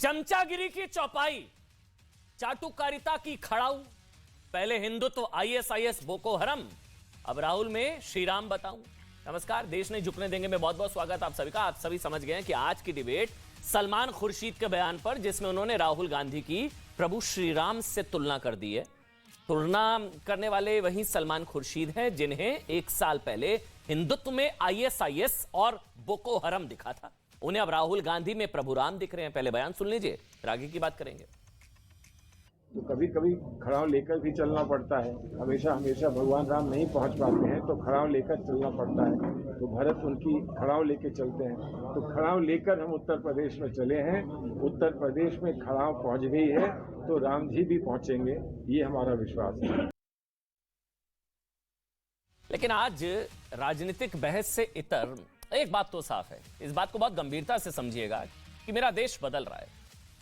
चमचागिरी की चौपाई, चाटुकारिता की खड़ाऊ, पहले हिंदुत्व आईएसआईएस बोको हरम, अब राहुल में श्री राम बताऊं। नमस्कार, देश नहीं झुकने देंगे में बहुत बहुत स्वागत आप सभी का। आप सभी समझ गए हैं कि आज की डिबेट सलमान खुर्शीद के बयान पर, जिसमें उन्होंने राहुल गांधी की प्रभु श्री राम से तुलना कर दी है। तुलना करने वाले वही सलमान खुर्शीद हैं जिन्हें एक साल पहले हिंदुत्व में आईएसआईएस और बोको हरम दिखा था। उन्हें अब राहुल गांधी में प्रभु राम दिख रहे हैं। पहले बयान सुन लीजिए, फिर आगे की बात करेंगे। तो कभी कभी खड़ाव लेकर भी चलना पड़ता है। हमेशा हमेशा भगवान राम नहीं पहुंच पाते हैं तो खड़ाव लेकर चलना पड़ता है। तो भरत उनकी खड़ाव लेके चलते हैं। तो खड़ाव लेकर हम उत्तर प्रदेश में चले हैं। उत्तर प्रदेश में खड़ाव पहुंच गई है तो राम जी भी पहुंचेंगे, ये हमारा विश्वास है। लेकिन आज राजनीतिक बहस से इतर एक बात तो साफ है, इस बात को बहुत गंभीरता से समझिएगा कि मेरा देश बदल रहा है।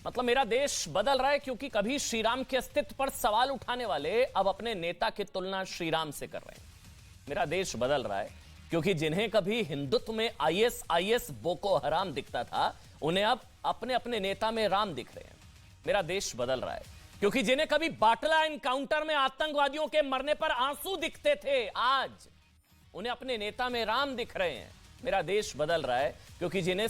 मतलब मेरा देश बदल रहा है क्योंकि कभी श्री राम के अस्तित्व पर सवाल उठाने वाले अब अपने नेता की तुलना श्री राम से कर रहे हैं। मेरा देश बदल रहा है क्योंकि जिन्हें कभी हिंदुत्व में आईएसआईएस बोको हराम दिखता था, उन्हें अब अपने अपने नेता में राम दिख रहे हैं। मेरा देश बदल रहा है क्योंकि जिन्हें कभी बाटला एनकाउंटर में आतंकवादियों के मरने पर आंसू दिखते थे, आज उन्हें अपने नेता में राम दिख रहे हैं। मेरा देश बदल रहा है क्योंकि जिन्होंने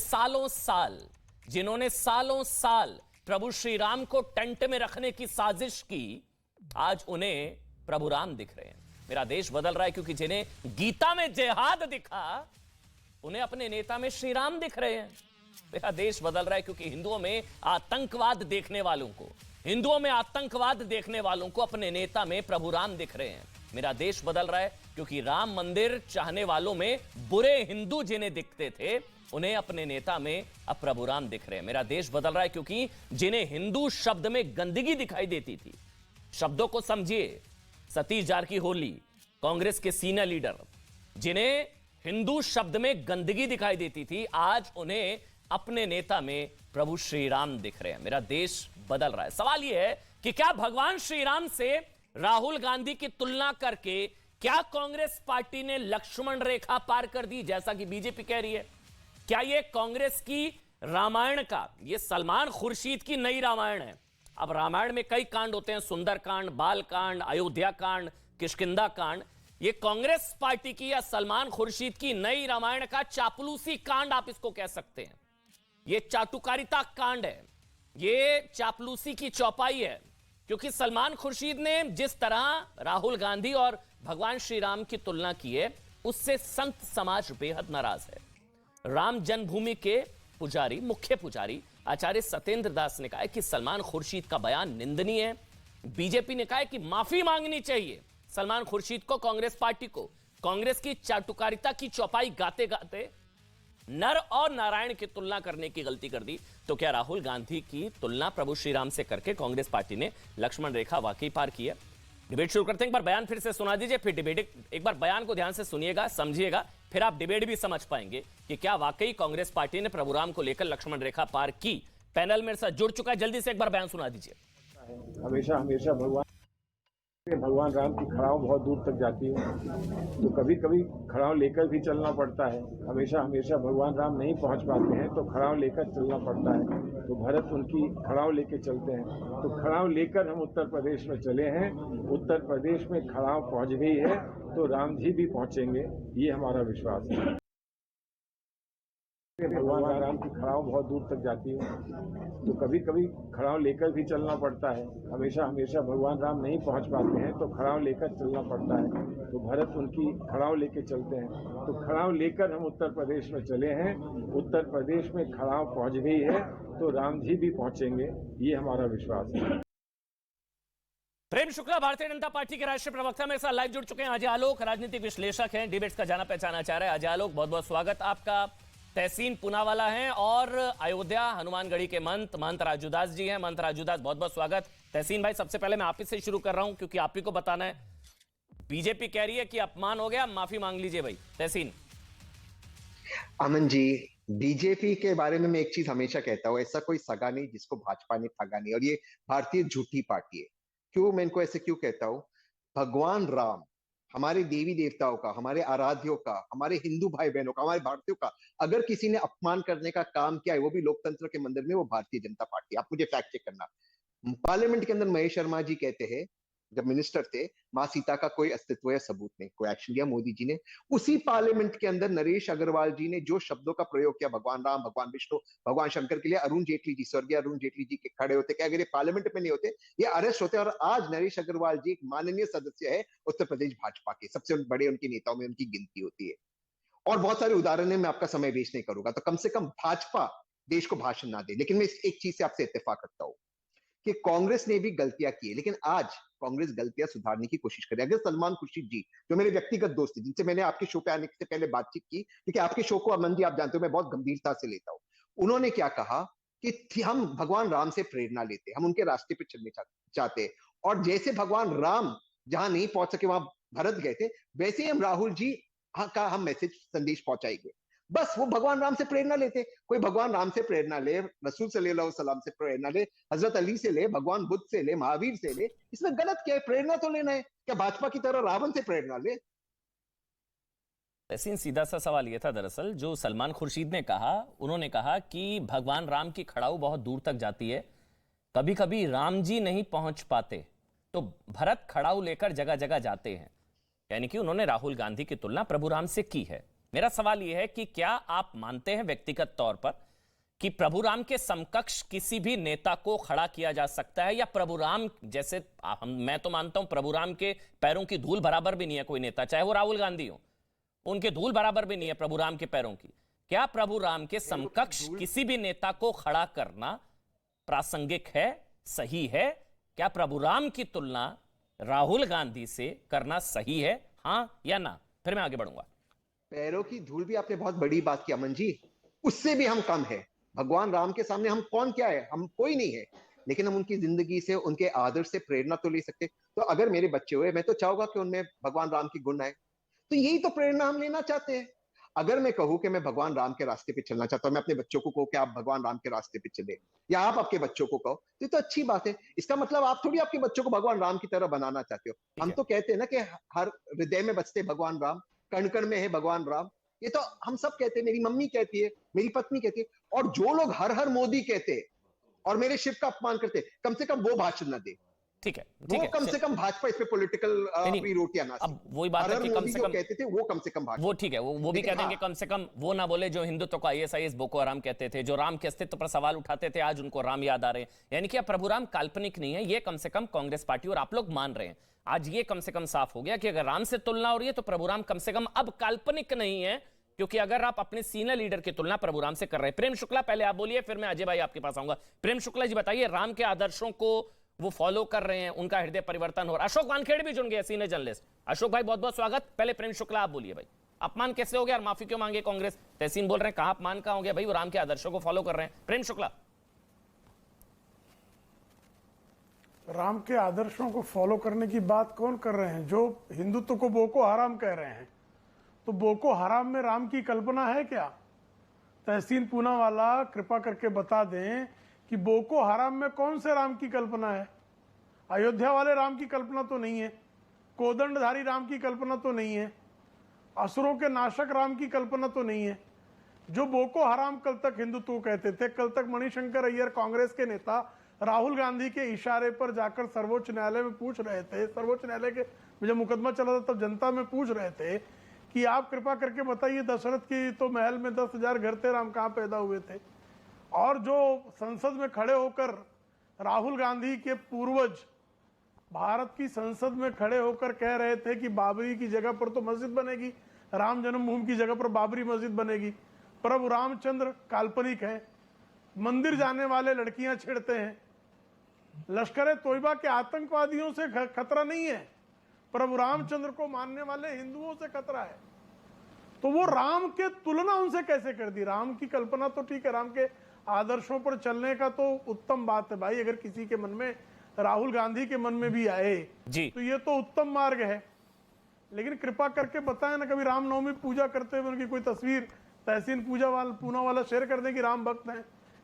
सालों साल प्रभु श्री राम को टेंट में रखने की साजिश की, आज उन्हें प्रभु राम दिख रहे हैं। मेरा देश बदल रहा है क्योंकि जिन्हें गीता में जिहाद दिखा, उन्हें अपने नेता में श्री राम दिख रहे हैं। मेरा देश बदल रहा है क्योंकि हिंदुओं में आतंकवाद देखने वालों को अपने नेता में प्रभु राम दिख रहे हैं। मेरा देश बदल रहा है क्योंकि राम मंदिर चाहने वालों में बुरे हिंदू जिन्हें दिखते थे, उन्हें अपने नेता में अब प्रभु राम दिख रहे हैं। मेरा देश बदल रहा है क्योंकि जिन्हें हिंदू शब्द में गंदगी दिखाई देती थी, शब्दों को समझिए, सतीश जारकीहोली कांग्रेस के सीनियर लीडर, जिन्हें हिंदू शब्द में गंदगी दिखाई देती थी, आज उन्हें अपने नेता में प्रभु श्री राम दिख रहे हैं। मेरा देश बदल रहा है। सवाल यह है कि क्या भगवान श्री राम से राहुल गांधी की तुलना करके क्या कांग्रेस पार्टी ने लक्ष्मण रेखा पार कर दी, जैसा कि बीजेपी कह रही है? क्या यह कांग्रेस की रामायण का, यह सलमान खुर्शीद की नई रामायण है? अब रामायण में कई कांड होते हैं, सुंदर कांड, बाल कांड, अयोध्या कांड, किष्किंधा कांड। यह कांग्रेस पार्टी की या सलमान खुर्शीद की नई रामायण का चापलूसी कांड आप इसको कह सकते हैं। यह चाटुकारिता कांड है, यह चापलूसी की चौपाई है, क्योंकि सलमान खुर्शीद ने जिस तरह राहुल गांधी और भगवान श्री राम की तुलना की है, उससे संत समाज बेहद नाराज है। राम जन्मभूमि के पुजारी, मुख्य पुजारी आचार्य सत्येंद्र दास ने कहा है कि सलमान खुर्शीद का बयान निंदनीय है। बीजेपी ने कहा है कि माफी मांगनी चाहिए सलमान खुर्शीद को, कांग्रेस पार्टी को। कांग्रेस की चाटुकारिता की चौपाई गाते गाते नर और नारायण की तुलना करने की गलती कर दी। तो क्या राहुल गांधी की तुलना प्रभु श्री राम से करके कांग्रेस पार्टी ने लक्ष्मण रेखा वाकई पार की है? डिबेट शुरू करते हैं। एक बार बयान फिर से सुना दीजिए, फिर डिबेट। एक बार बयान को ध्यान से सुनिएगा, समझिएगा, फिर आप डिबेट भी समझ पाएंगे कि क्या वाकई कांग्रेस पार्टी ने प्रभु राम को लेकर लक्ष्मण रेखा पार की। पैनल मेरे साथ जुड़ चुका है, जल्दी से एक बार बयान सुना दीजिए। हमेशा हमेशा भगवान राम की खड़ाव बहुत दूर तक जाती है। तो कभी कभी खड़ाव लेकर भी चलना पड़ता है। हमेशा हमेशा भगवान राम नहीं पहुंच पाते हैं तो खड़ाव लेकर चलना पड़ता है। तो भरत उनकी खड़ाव लेके चलते हैं। तो खड़ाव लेकर हम उत्तर प्रदेश में चले हैं। उत्तर प्रदेश में खड़ाव पहुंच गई है तो राम जी भी पहुंचेंगे, ये हमारा विश्वास है। भगवान राम की खड़ाव बहुत दूर तक जाती है। तो कभी कभी खड़ाव लेकर भी चलना पड़ता है। हमेशा हमेशा भगवान राम नहीं पहुंच पाते हैं तो खड़ाव लेकर चलना पड़ता है। तो भरत उनकी खड़ाव लेके चलते हैं। तो खड़ाव लेकर हम उत्तर प्रदेश में चले हैं। उत्तर प्रदेश में खड़ाव पहुंच गई है तो राम जी भी पहुंचेंगे, ये हमारा विश्वास है। प्रेम शुक्ला भारतीय जनता पार्टी के राष्ट्रीय प्रवक्ता मेरे साथ लाइव जुड़ चुके हैं। अजय आलोक राजनीतिक विश्लेषक हैं, डिबेट्स का जाना पहचाना चाह रहे हैं। अजय आलोक, बहुत बहुत स्वागत आपका। तहसीन पूनावाला हैं और अयोध्या हनुमानगढ़ी के महंत राजूदास जी हैं। महंत राजूदास, बहुत बहुत स्वागत। तहसीन भाई, सबसे पहले मैं आप ही से शुरू कर रहा हूं क्योंकि आप ही को बताना है। बीजेपी कह रही है कि अपमान हो गया, माफी मांग लीजिए भाई। तहसीन। अमन जी, बीजेपी के बारे में मैं एक चीज हमेशा कहता हूं, ऐसा कोई सगा नहीं जिसको भाजपा ने ठगा नहीं, और ये भारतीय झूठी पार्टी है। क्यों मैं इनको ऐसे क्यों कहता हूं? भगवान राम हमारे देवी देवताओं का, हमारे आराध्यों का, हमारे हिंदू भाई बहनों का, हमारे भारतीयों का अगर किसी ने अपमान करने का काम किया है, वो भी लोकतंत्र के मंदिर में, वो भारतीय जनता पार्टी। आप मुझे फैक्ट चेक करना। पार्लियामेंट के अंदर महेश शर्मा जी कहते हैं, जब मिनिस्टर थे, मां सीता का कोई अस्तित्व या सबूत नहीं, कोई एक्शन लिया मोदी जी ने। उसी पार्लियामेंट के अंदर नरेश अग्रवाल जी ने जो शब्दों का प्रयोग किया, भगवान राम, भगवान विष्णु, भगवान शंकर के लिए, अरुण जेटली जी, स्वर्गीय अरुण जेटली जी के खड़े होते कि अगर ये पार्लियामेंट में नहीं होते, ये अरेस्ट होते। और आज नरेश अग्रवाल जी एक माननीय सदस्य है उत्तर प्रदेश भाजपा के, सबसे बड़े उनके नेताओं में उनकी गिनती होती है। और बहुत सारे उदाहरण है, मैं आपका समय वेस्ट नहीं करूंगा। तो कम से कम भाजपा देश को भाषण ना दे। लेकिन मैं एक चीज से आपसे इत्तेफाक रखता हूं कि कांग्रेस ने भी गलतियां की है, लेकिन आज कांग्रेस गलतियां सुधारने की कोशिश करे। अगर सलमान खुर्शीद जी, जो मेरे व्यक्तिगत दोस्त थे, जिनसे मैंने आपके शो पे आने से पहले बातचीत की, क्योंकि आपके शो को अमन जी आप जानते हो मैं बहुत गंभीरता से लेता हूं, उन्होंने क्या कहा कि हम भगवान राम से प्रेरणा लेते, हम उनके रास्ते पे चलने चाहते, और जैसे भगवान राम जहां नहीं पहुंच सके वहां भरत गए थे, वैसे ही हम राहुल जी का हम मैसेज संदेश पहुंचाएंगे। बस वो भगवान राम से प्रेरणा लेते। कोई भगवान राम से प्रेरणा ले, रसूल सल्लल्लाहु अलैहि वसल्लम से प्रेरणा ले, हजरत अली से ले, भगवान बुद्ध से ले, महावीर से ले, इसमें गलत क्या है? प्रेरणा तो लेना है। क्या भाजपा की तरह रावण से प्रेरणा ले? तहसीन, सीधा सा सवाल यह था दरअसल, जो सलमान खुर्शीद ने कहा, उन्होंने कहा कि भगवान राम की खड़ाऊ बहुत दूर तक जाती है, कभी कभी राम जी नहीं पहुंच पाते तो भरत खड़ाऊ लेकर जगह जगह जाते हैं। यानी कि उन्होंने राहुल गांधी की तुलना प्रभु राम से की है। मेरा सवाल यह है कि क्या आप मानते हैं व्यक्तिगत तौर पर कि प्रभु राम के समकक्ष किसी भी नेता को खड़ा किया जा सकता है, या प्रभु राम जैसे मैं तो मानता हूं प्रभु राम के पैरों की धूल बराबर भी नहीं है कोई नेता, चाहे वो राहुल गांधी हो, उनके धूल बराबर भी नहीं है प्रभु राम के पैरों की। क्या प्रभु राम के समकक्ष किसी भी नेता को खड़ा करना प्रासंगिक है, सही है? क्या प्रभु राम की तुलना राहुल गांधी से करना सही है, हां या ना? फिर मैं आगे बढ़ूंगा। पैरों की धूल भी आपने बहुत बड़ी बात की अमन जी, उससे भी हम कम है। भगवान राम के सामने हम कौन क्या है? हम कोई नहीं है। लेकिन हम उनकी जिंदगी से, उनके आदर्श से प्रेरणा तो ले सकते। तो अगर मेरे बच्चे हुए, मैं तो चाहूंगा कि उनमें भगवान राम की गुण आए। तो यही तो प्रेरणा हम लेना चाहते हैं। अगर मैं कहूं कि मैं भगवान राम के रास्ते पे चलना चाहता हूं, मैं अपने बच्चों को कहूं कि आप भगवान राम के रास्ते पे चले, या आप आपके बच्चों को कहो, तो ये तो अच्छी बात है। इसका मतलब आप थोड़ी आपके बच्चों को भगवान राम की तरह बनाना चाहते हो। हम तो कहते हैं ना कि हर हृदय में बसते भगवान राम, कण कण में है भगवान राम। ये तो हम सब कहते हैं, मेरी मम्मी कहती है, मेरी पत्नी कहती है। और जो लोग हर हर मोदी कहते हैं और मेरे शिव का अपमान करते हैं, कम से कम वो भाषण न दे। ठीक है, वो कम से कम भाजपा इस पे पॉलिटिकल अपनी रोटियां ना अब वही बात है कि कम से कम कहते थे, वो कम से कम भाजपा, वो ठीक है, वो भी कहते हैं कि कम से कम वो ना बोले जो हिंदुत्व को आईएसआईएस बोको हराम कहते थे, जो राम के अस्तित्व पर सवाल उठाते थे, आज उनको राम याद आ रहे हैं। यानी कि अब प्रभु राम काल्पनिक नहीं है, ये कम से कम कांग्रेस पार्टी और आप लोग मान रहे हैं। आज ये कम से कम साफ हो गया कि अगर राम से तुलना हो रही है तो प्रभु राम कम से कम अब काल्पनिक नहीं है, क्योंकि अगर आप अपने सीनियर लीडर की तुलना प्रभु राम से कर रहे हैं। प्रेम शुक्ला, पहले आप बोलिए, फिर मैं अजय भाई आपके पास आऊंगा। प्रेम शुक्ला जी बताइए, राम के आदर्शों को वो फॉलो कर रहे हैं, उनका हृदय परिवर्तन हो रहा है। अशोक वानखेड़े भी जुड़ गए, सीनियर जर्नलिस्ट। अशोक भाई बहुत बहुत स्वागत। पहले प्रेम शुक्ला आप बोलिए भाई, अपमान कैसे हो गया और माफी क्यों मांगे कांग्रेस? तहसीन बोल रहे हैं कहां अपमान कहां हो गया भाई, वो राम के आदर्शों को फॉलो कर रहे हैं। प्रेम शुक्ला, राम के आदर्शों को फॉलो करने की बात कौन कर रहे हैं? जो हिंदुत्व को बोको हराम कह रहे हैं, तो बोको हराम में राम की कल्पना है क्या? तहसीन पूनावाला कृपा करके बता दें कि बोको हराम में कौन से राम की कल्पना है? अयोध्या वाले राम की कल्पना तो नहीं है, कोदंडधारी राम की कल्पना तो नहीं है, असुरों के नाशक राम की कल्पना तो नहीं है। जो बोको हराम कल तक हिंदुत्व कहते थे, कल तक मणिशंकर अय्यर कांग्रेस के नेता राहुल गांधी के इशारे पर जाकर सर्वोच्च न्यायालय में पूछ रहे थे, सर्वोच्च न्यायालय के जब मुकदमा चला था तब जनता में पूछ रहे थे कि आप कृपा करके बताइए, दशरथ की तो महल में 10,000 घर थे, राम कहाँ पैदा हुए थे? और जो संसद में खड़े होकर राहुल गांधी के पूर्वज भारत की संसद में खड़े होकर कह रहे थे कि बाबरी की जगह पर तो मस्जिद बनेगी, राम जन्मभूमि की जगह पर बाबरी मस्जिद बनेगी। प्रभु रामचंद्र काल्पनिक है, मंदिर जाने वाले लड़कियां छेड़ते हैं, लश्कर तोयबा के आतंकवादियों से खतरा नहीं है, प्रभु रामचंद्र को मानने वाले हिंदुओं से खतरा है। तो वो राम के तुलना उनसे कैसे कर दी? राम की कल्पना तो ठीक है, राम के आदर्शों पर चलने का तो उत्तम बात है भाई। अगर किसी के मन में, राहुल गांधी के मन में भी आए जी, तो ये तो उत्तम मार्ग है। लेकिन कृपा करके बताएं ना, कभी रामनवमी पूजा करते हुए उनकी कोई तस्वीर तहसीन पूना वाला शेयर कर दें कि राम भक्त हैं।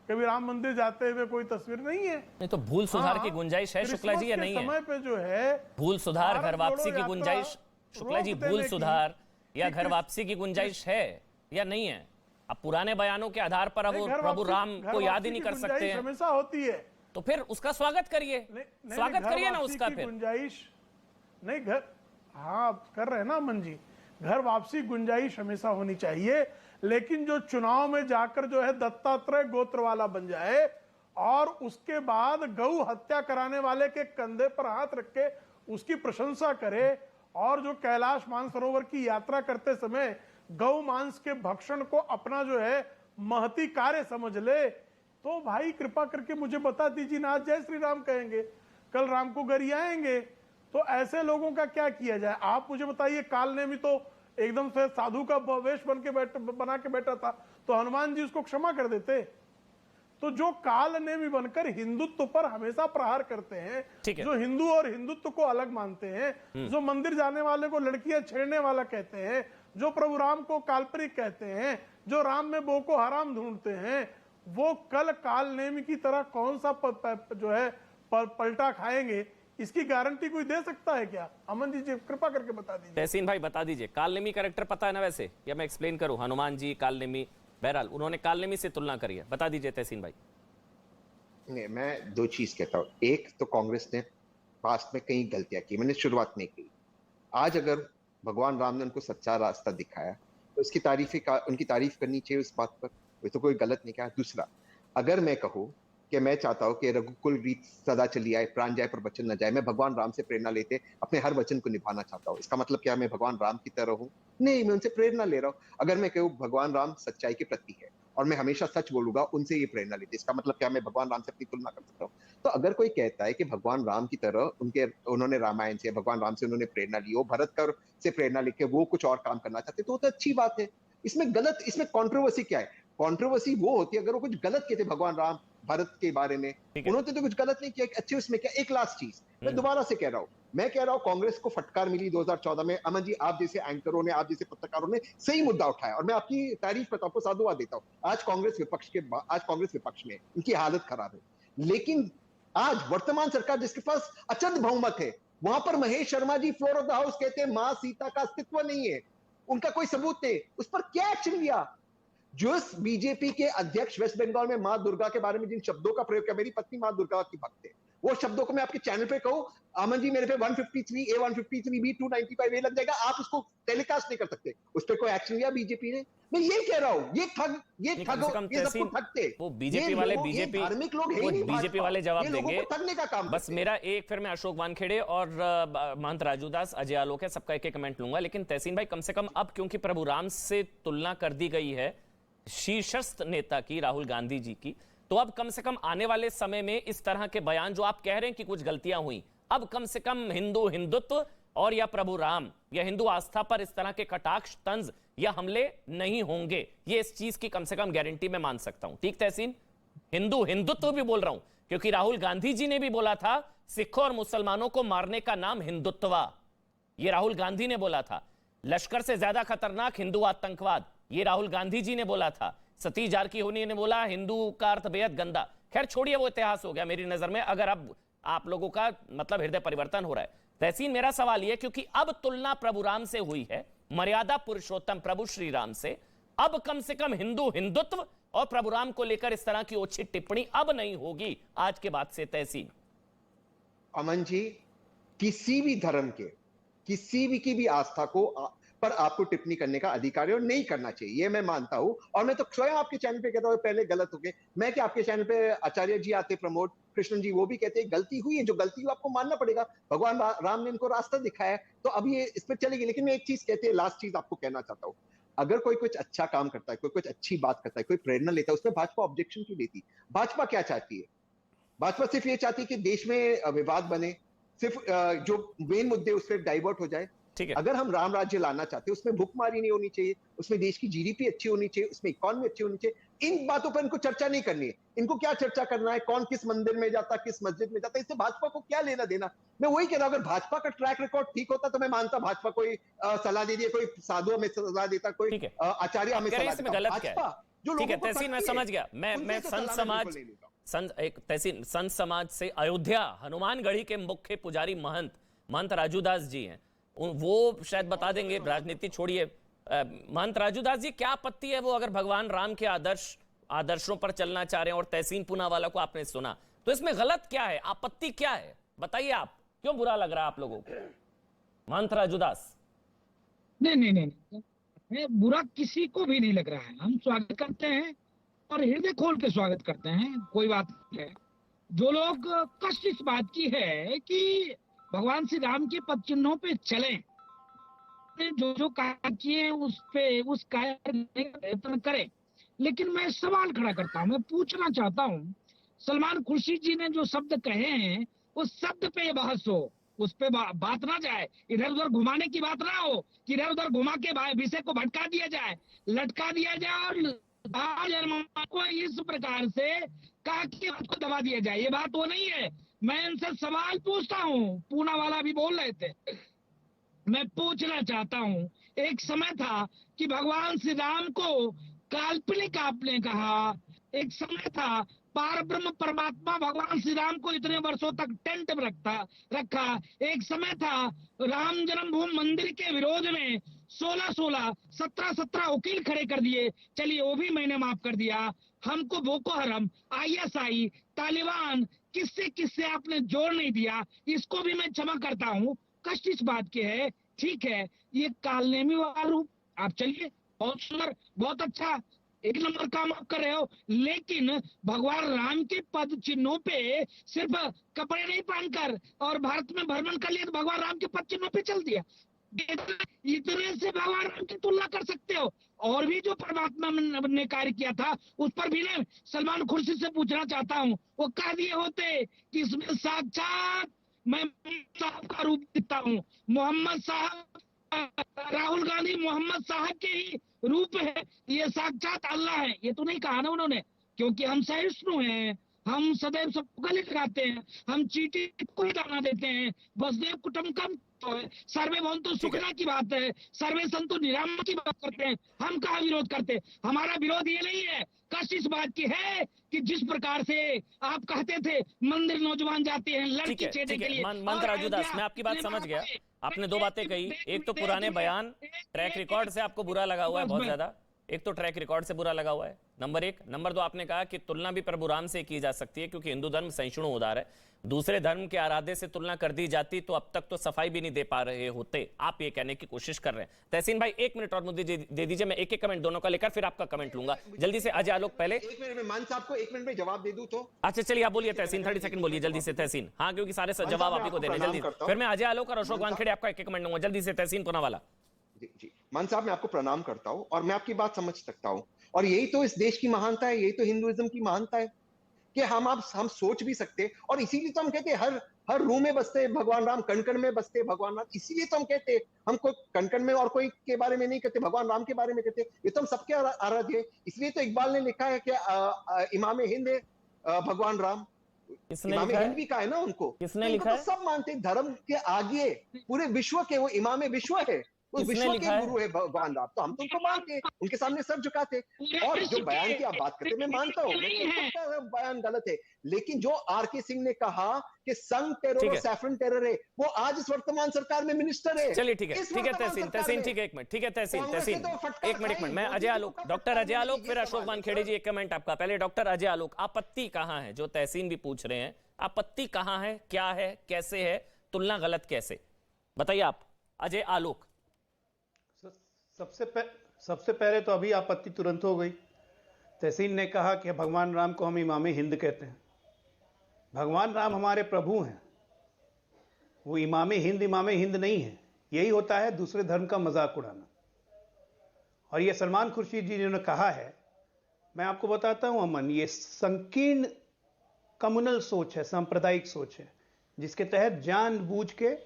कभी राम मंदिर जाते हुए कोई तस्वीर नहीं है। नहीं तो भूल सुधार की गुंजाइश है शुक्ला जी या नहीं है? समय पे जो है भूल सुधार, घर वापसी की गुंजाइश शुक्ला जी, रोक भूल देने की सुधार या कि घर वापसी की गुंजाइश है या नहीं है? अब पुराने बयानों के आधार पर अब वो प्रभु राम को याद ही नहीं कर सकते हैं, हमेशा होती है। तो फिर उसका स्वागत करिए, स्वागत करिए ना उसका। फिर गुंजाइश नहीं, घर, हाँ कर रहे हैं ना अमन जी, घर वापसी गुंजाइश हमेशा होनी चाहिए, लेकिन जो चुनाव में जाकर जो है दत्तात्रेय गोत्र वाला बन जाए और उसके बाद गौ हत्या कराने वाले के कंधे पर हाथ रख के उसकी प्रशंसा करे और जो कैलाश मानसरोवर की यात्रा करते समय गौ मांस के भक्षण को अपना जो है महती कार्य समझ ले, तो भाई कृपा करके मुझे बता दीजिए ना, आज जय श्री राम कहेंगे, कल राम को गरियाएंगे, तो ऐसे लोगों का क्या किया जाए? आप मुझे बताइए, काल ने भी तो एकदम से साधु का वेश बना के बैठा था, तो हनुमान जी उसको क्षमा कर देते। तो जो काल ने भी बनकर हिंदुत्व पर हमेशा प्रहार करते हैं, जो हिंदू और हिंदुत्व को अलग मानते हैं, जो मंदिर जाने वाले को लड़कियां छेड़ने वाला कहते हैं, जो प्रभु राम को काल्पनिक कहते हैं, जो राम में बोको हराम ढूंढते हैं, वो कल काल नेमी की तरह कौन सा जो है पलटा खाएंगे, इसकी गारंटी कोई दे सकता है क्या? अमन जी कृपा करके बता दीजिए। तहसीन भाई बता दीजिए, कालनेमी कैरेक्टर पता है ना वैसे, या मैं एक्सप्लेन करूं? हनुमान जी, कालनेमी, बहरहाल उन्होंने कालनेमी से तुलना करी है, बता दीजिए तहसीन भाई। नहीं, मैं दो चीज कहता हूं। एक तो कांग्रेस ने पास्ट में कई गलतियां की, मैंने शुरुआत नहीं की। आज अगर भगवान राम ने उनको सच्चा रास्ता दिखाया तो उनकी तारीफ करनी चाहिए उस बात पर, वो तो कोई गलत नहीं कहा। दूसरा, अगर मैं कहूँ कि मैं चाहता हूं कि रघुकुल रीत सदा चली आए, प्राण जाए पर वचन न जाए, मैं भगवान राम से प्रेरणा लेते अपने हर वचन को निभाना चाहता हूं, इसका मतलब क्या मैं भगवान राम की तरह हूं? नहीं, मैं उनसे प्रेरणा ले रहा हूं। अगर मैं कहूँ भगवान राम सच्चाई के प्रतीक है और मैं हमेशा सच बोलूंगा, उनसे ये प्रेरणा लेते, इसका मतलब क्या मैं भगवान राम से अपनी तुलना कर सकता हूँ? तो अगर कोई कहता है कि भगवान राम की तरह उन्होंने रामायण से, भगवान राम से उन्होंने प्रेरणा ली हो, भरत कर से प्रेरणा लेके वो कुछ और काम करना चाहते, तो अच्छी बात है। इसमें कंट्रोवर्सी क्या है? कंट्रोवर्सी वो होती है अगर वो कुछ गलत कहते भगवान राम भरत के बारे में, उन्होंने तो कुछ गलत नहीं किया, अच्छे उसमें क्या? एक लास्ट चीज मैं दोबारा से कह रहा हूं, मैं कह रहा हूं कांग्रेस को फटकार मिली 2014 में। अमन जी, आप जैसे एंकरों ने, आप जैसे पत्रकारों ने सही मुद्दा उठाया और मैं आपकी तारीफ करता हूं, आपको साधुवाद देता हूं। आज कांग्रेस विपक्ष में इनकी हालत खराब है, लेकिन आज वर्तमान सरकार जिसके पास अचंत बहुमत है, वहां पर Mahesh Sharma ji floor of the house कहते हैं मां सीता का अस्तित्व नहीं है, उनका कोई सबूत नहीं, उस पर क्या एक्शन लिया? जो बीजेपी के अध्यक्ष वेस्ट बंगाल में मां दुर्गा के बारे में जिन शब्दों का प्रयोग किया, मेरी पत्नी मां दुर्गा की भक्त है, वो शब्दों को मैं आपके चैनल पे कहूं, अमन जी मेरे पे 153A 153B 295A लग जाएगा, आप उसको टेलीकास्ट नहीं कर सकते, उस पर कोई एक्शन लिया बीजेपी ने? मैं ये कह रहा हूं, ये सबको ठगते वो बीजेपी वाले, धार्मिक लोग बीजेपी वाले जवाब देंगे, ठगने का काम। बस मेरा एक, फिर मैं अशोक वानखेड़े और महंत राजूदास, अजय आलोक है, सबका एक कमेंट लूंगा। लेकिन तहसीन भाई, कम से कम अब क्योंकि प्रभु राम से तुलना कर दी गई है शीर्षस्थ नेता की, राहुल गांधी जी की, तो अब कम से कम आने वाले समय में इस तरह के बयान जो आप कह रहे हैं कि कुछ गलतियां हुई, अब कम से कम हिंदुत्व और या प्रभु राम या हिंदू आस्था पर इस तरह के कटाक्ष, तंज या हमले नहीं होंगे, ये इस चीज की कम से कम गारंटी मैं मान सकता हूं। ठीक तहसीन? हिंदुत्व भी बोल रहा हूं क्योंकि राहुल गांधी जी ने भी बोला था सिखों और मुसलमानों को मारने का नाम हिंदुत्व, ये राहुल गांधी ने बोला था। लश्कर से ज्यादा खतरनाक हिंदू आतंकवाद, ये राहुल गांधी जी ने बोला था। सतीश जारकीहोली ने बोला हिंदू का अर्थ बेहद गंदा। खैर छोड़िए, वो इतिहास हो गया मेरी नजर में, अगर अब आप लोगों का मतलब हृदय परिवर्तन हो रहा है। तहसीन, मेरा सवाल यह, क्योंकि अब तुलना प्रभु राम से हुई है, मर्यादा पुरुषोत्तम प्रभु श्री राम से, अब कम से कम हिंदुत्व और प्रभु राम को लेकर इस तरह की ओछी टिप्पणी अब नहीं होगी आज के बाद से। तहसीन? अमन जी, किसी भी धर्म के किसी की भी आस्था को पर आपको टिप्पणी करने का अधिकार है और नहीं करना चाहिए, ये मैं मानता हूं। और मैं तो स्वयं आपके चैनल पे कहता हूं पहले गलत हो गए, मैं कि आपके चैनल पे आचार्य जी आते, प्रमोद कृष्णन जी, वो भी कहते हैं गलती हुई है, जो गलती हुई आपको मानना पड़ेगा, भगवान राम ने इनको रास्ता दिखाया, तो अब ये इस पर चलेगी। लेकिन मैं एक चीज कहते हैं, लास्ट चीज आपको कहना चाहता हूँ, अगर कोई कुछ अच्छा काम करता है, कोई कुछ अच्छी बात करता है, कोई प्रेरणा लेता है, उसमें भाजपा ऑब्जेक्शन क्यों देती? भाजपा क्या चाहती है? भाजपा सिर्फ ये चाहती है कि देश में विवाद बने, सिर्फ जो मेन मुद्दे उस पर डाइवर्ट हो जाए। अगर हम राम राज्य लाना चाहते हैं, उसमें भुखमारी नहीं होनी चाहिए, उसमें देश की जीडीपी अच्छी होनी चाहिए, उसमें इकोनॉमी अच्छी होनी चाहिए। इन बातों पर इनको चर्चा नहीं करनी है। इनको क्या चर्चा करना है, कौन किस मंदिर में जाता, किस मस्जिद में जाता, इससे भाजपा को क्या लेना देना? मैं वही कह रहा हूं, अगर भाजपा का ट्रैक रिकॉर्ड ठीक होता तो मैं मानता भाजपा कोई सलाह दे दिए, कोई साधु हमें सलाह देता, कोई आचार्य हमें सलाह देता। भाजपा जो ठीक है तहसीन, मैं समझ गया, मैं संत समाज से अयोध्या हनुमानगढ़ी के मुख्य पुजारी महंत राजूदास जी हैं, वो शायद बता देंगे, राजनीति छोड़िए। महंत राजूदास जी, क्या आपत्ति है वो अगर भगवान राम के आदर्शों पर चलना चाह रहे हैं? और तहसीन पूनावाला को आपने सुना, तो इसमें गलत क्या है, आपत्ति क्या है? बताइए, आप क्यों बुरा लग रहा है आप लोगों को? महंत राजूदास। नहीं, बुरा किसी को भी नहीं लग रहा है। हम स्वागत करते हैं और हृदय खोल के स्वागत करते हैं, कोई बात नहीं है। जो लोग कष्ट इस बात की है कि भगवान श्री राम के पद चिन्हों पे चलें, जो जो कार्य किए उस पे उस कार्य प्रयत्न करें, लेकिन मैं सवाल खड़ा करता हूं, मैं पूछना चाहता हूं, सलमान खुर्शीद जी ने जो शब्द कहे हैं उस शब्द पे बहस हो, उस पे बात ना जाए, इधर उधर घुमाने की बात ना हो कि इधर उधर घुमा के विषय को भटका दिया जाए, लटका दिया जाए और को इस प्रकार से कहा कि बात को दबा दिया जाए। ये बात वो नहीं है। मैं इनसे सवाल पूछता हूँ, पूनावाला भी बोल रहे थे, मैं पूछना चाहता हूँ, एक समय था कि भगवान श्री राम को काल्पनिक आपने कहा, एक समय था पार ब्रह्म परमात्मा भगवान श्री राम को इतने वर्षों तक टेंट में रखा, एक समय था राम जन्मभूमि मंदिर के विरोध में 16 17 वकील खड़े कर दिए, चलिए वो भी मैंने माफ कर दिया। हमको बोको हरम, ISI, तालिबान, किससे आपने जोड़ नहीं दिया, इसको भी मैं क्षमा करता हूँ। कष्ट इस बात के है, ठीक है, ये कालनेमी वाला रूप आप चलिए, बहुत सुंदर, बहुत अच्छा, एक नंबर काम आप कर रहे हो, लेकिन भगवान राम के पद चिन्हों पे सिर्फ कपड़े नहीं पहनकर और भारत में भ्रमण कर लिया तो भगवान राम के पद चिन्हों पे चल दिया। इतने से भगवान राम की तुलना कर सकते हो? और भी जो परमात्मा ने कार्य किया था उस पर भी मैं सलमान खुर्शीद से पूछना चाहता हूँ, वो कह दिए होते कि इसमें साक्षात मैं साहब का रूप दिखता हूँ, मोहम्मद साहब, राहुल गांधी मोहम्मद साहब के ही रूप है, ये साक्षात अल्लाह है। ये तो नहीं कहा ना उन्होंने, क्योंकि हम सहिष्णु हैं, हम सदैव सबको गले लगाते हैं, हम चीटी को ही दाना देते हैं, वसुदेव कुटुंबकम तो है, सर्वे भवन्तु सुखिनः की बात है, सर्वे सन्तु निरामय की बात करते हैं, हम कहाँ विरोध करते? हमारा विरोध ये नहीं है। कष्ट इस बात की है कि जिस प्रकार से आप कहते थे मंदिर नौजवान जाते हैं लड़की छेड़ने के लिए। महंत राजूदास, मैं आपकी बात समझ गया। आपने दो बातें कही, एक तो पुराने बयान, ट्रैक रिकॉर्ड से आपको बुरा लगा हुआ है बहुत ज्यादा, एक तो ट्रैक रिकॉर्ड से बुरा लगा हुआ है, नंबर 1। नंबर 2, आपने कहा कि तुलना भी प्रभु राम से की जा सकती है क्योंकि हिंदू धर्म सहिष्णु उदार है, दूसरे धर्म के आराध्य से तुलना कर दी जाती तो अब तक तो सफाई भी नहीं दे पा रहे होते, आप ये कहने की कोशिश कर रहे हैं। तहसीन भाई 1 मिनट और मुद्दे दे दीजिए, मैं एक कमेंट दोनों का लेकर फिर आपका कमेंट लूंगा। जल्दी से अजय आलोक पहले। 1 मिनट में मान साहब को 1 मिनट में जवाब दे दूं तो? अच्छा चलिए आप बोलिए तहसीन, 30 सेकंड बोलिए जल्दी से तहसीन। हाँ, क्योंकि सारे जवाब आप ही को देने, जल्दी। फिर मैं अजय आलोक और अशोक वानखेड़े आपका एक कमेंट लूंगा, जल्दी से तहसीन पूनावाला। जी मान साहब, मैं आपको प्रणाम करता हूं और मैं आपकी बात समझ सकता हूं, और यही तो इस देश की महानता है, यही तो हिंदुइज्म की महानता है कि हम सोच भी सकते, और इसीलिए तो हम कहते हैं हर रूम में बसते भगवान राम, कण कण में बसते भगवान राम, इसीलिए तो हम कहते हैं, हम कोई कण कण में और कोई के बारे में नहीं कहते, भगवान राम के बारे में कहते, ये तो हम सबके आराध्य है। इसलिए तो इकबाल ने लिखा है कि इमाम हिंद है भगवान राम, इमाम हिंद भी कहा है ना उनको, किसने लिखा है? सब मानते धर्म के आगे पूरे विश्व के वो इमाम विश्व है, उस विश्व के गुरु है भगवान राम, तो हम तो उनको मानते, उनके सामने सर झुकाते। और जो बयान की आप बात करते हैं मैं मानता हूँ बयान गलत है, लेकिन जो RK सिंह ने कहा कि संघ टेरर और सैफरन टेरर है, वो आज इस वर्तमान सरकार में मिनिस्टर है। चलिए ठीक है तहसीन, ठीक है 1 मिनट, ठीक है तहसीन, एक मिनट, मैं अजय आलोक, डॉक्टर अजय आलोक, फिर अशोक वानखेड़े जी, एक कमेंट आपका। पहले डॉक्टर अजय आलोक, आपत्ति कहां है? जो तहसीन भी पूछ रहे हैं, आपत्ति कहां है, क्या है, कैसे है, तुलना गलत कैसे, बताइए आप अजय आलोक। सबसे पहले तो अभी आपत्ति तुरंत हो गई। तहसीन ने कहा कि भगवान राम को हम इमाम हिंद कहते हैं। भगवान राम हमारे प्रभु हैं, वो इमाम हिंद नहीं है। यही होता है दूसरे धर्म का मजाक उड़ाना। और ये सलमान खुर्शीद जी जिन्होंने कहा है, मैं आपको बताता हूं अमन, ये संकीर्ण कम्युनल सोच है, सांप्रदायिक सोच है, जिसके तहत जानबूझ के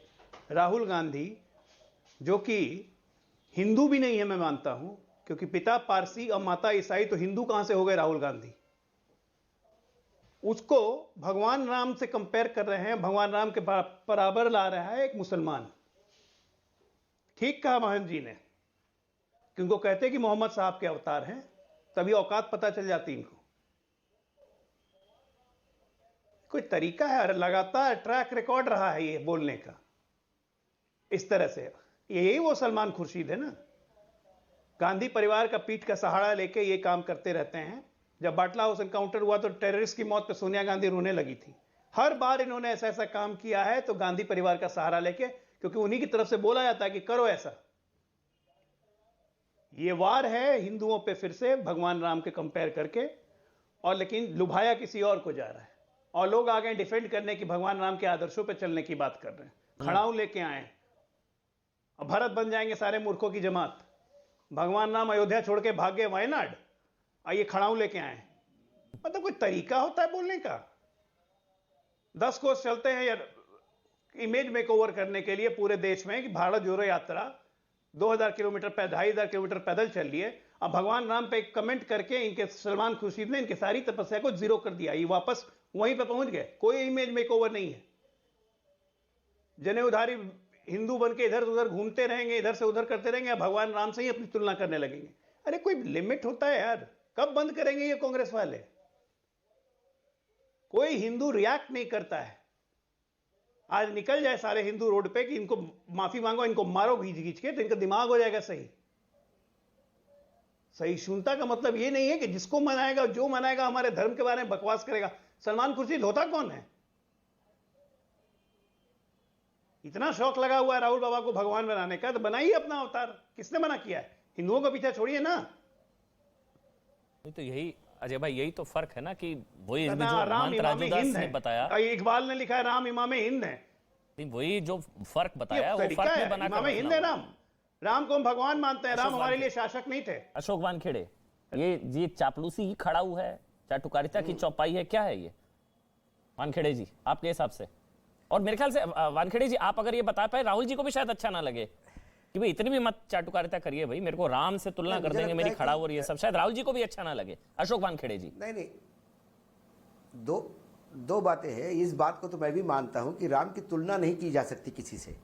राहुल गांधी, जो कि हिंदू भी नहीं है मैं मानता हूं, क्योंकि पिता पारसी और माता ईसाई, तो हिंदू कहां से हो गए राहुल गांधी, उसको भगवान राम से कंपेयर कर रहे हैं, भगवान राम के बराबर ला रहा है एक मुसलमान। ठीक कहा महंत जी ने, क्योंकि कहते हैं कि मोहम्मद साहब के अवतार हैं, तभी औकात पता चल जाती इनको। कोई तरीका है? लगातार ट्रैक रिकॉर्ड रहा है ये बोलने का। इस तरह से। यही वो सलमान खुर्शीद है ना, गांधी परिवार का पीठ का सहारा लेके ये काम करते रहते हैं। जब बाटला हाउस एनकाउंटर हुआ तो टेररिस्ट की मौत पे सोनिया गांधी रोने लगी थी। हर बार इन्होंने ऐसा ऐसा काम किया है तो गांधी परिवार का सहारा लेके, क्योंकि उन्हीं की तरफ से बोला जाता है कि करो ऐसा। ये वार है हिंदुओं पे फिर से भगवान राम के कंपेयर करके, और लेकिन लुभाया किसी और को जा रहा है। और लोग आ गए डिफेंड करने की, भगवान राम के आदर्शों पे चलने की बात कर रहे हैं, खड़ाऊ लेके आए। अब भारत बन जाएंगे सारे मूर्खों की जमात। भगवान राम अयोध्या छोड़ के भाग गए वायनाड, आइए खड़ाऊ लेके आए। मतलब कोई तरीका होता है बोलने का? 10 कोस चलते हैं यार इमेज मेकओवर करने के लिए पूरे देश में कि भारत जोड़ो यात्रा 2000 किलोमीटर 2500 किलोमीटर पैदल चल लिए। अब भगवान राम पे एक कमेंट करके इनके सलमान खुर्शीद ने इनकी सारी तपस्या को जीरो कर दिया। ये वापस वहीं पे पहुंच गए। कोई इमेज मेकओवर नहीं है। जने उधारी हिंदू बन के इधर उधर घूमते रहेंगे, इधर से उधर करते रहेंगे, भगवान राम से ही अपनी तुलना करने लगेंगे। अरे कोई लिमिट होता है यार। कब बंद करेंगे ये कांग्रेस वाले? कोई हिंदू रिएक्ट नहीं करता है। आज निकल जाए सारे हिंदू रोड पे कि इनको माफी मांगो, इनको मारो घींच घींच के, तो इनका दिमाग हो जाएगा सही। सहिष्णुता का मतलब ये नहीं है कि जिसको मनाएगा, जो मनाएगा हमारे धर्म के बारे में बकवास करेगा। सलमान खुर्शीद होता कौन है? इतना शौक लगा हुआ है राहुल बाबा को भगवान बनाने का, तो बनाइए अपना अवतार। किसने मना किया है? हिंदुओं का पीछा छोड़िए ना। तो यही अजय भाई, यही तो फर्क है ना कि वही जो राम महंत इमाम राजूदास हिंद ने है। बताया, इकबाल ने लिखा है राम इमाम हिंद है। वही जो फर्क बताया वो तरीका फर्क है। में बना इमाम हिंद है राम। राम को हम भगवान मानते हैं। राम हमारे लिए शासक नहीं थे। अशोक वानखेड़े, ये चापलूसी की खड़ाऊ है, चाटुकारिता की चौपाई है, क्या है ये वानखेड़े जी आपके हिसाब से? और मेरे ख्याल से वानखेड़े जी आप अगर ये बता पाए, राहुल जी को भी शायद अच्छा ना लगे कि भाई इतनी भी मत चाटुकारिता करिए भाई, मेरे को राम से तुलना कर देंगे मेरी खड़ाऊ और ये सब, शायद राहुल जी को भी अच्छा ना लगे। अशोक वानखेड़े जी। नहीं, दो बातें हैं। इस बात को तो मैं भी मानता हूं कि राम की तुलना नहीं की जा सकती किसी से।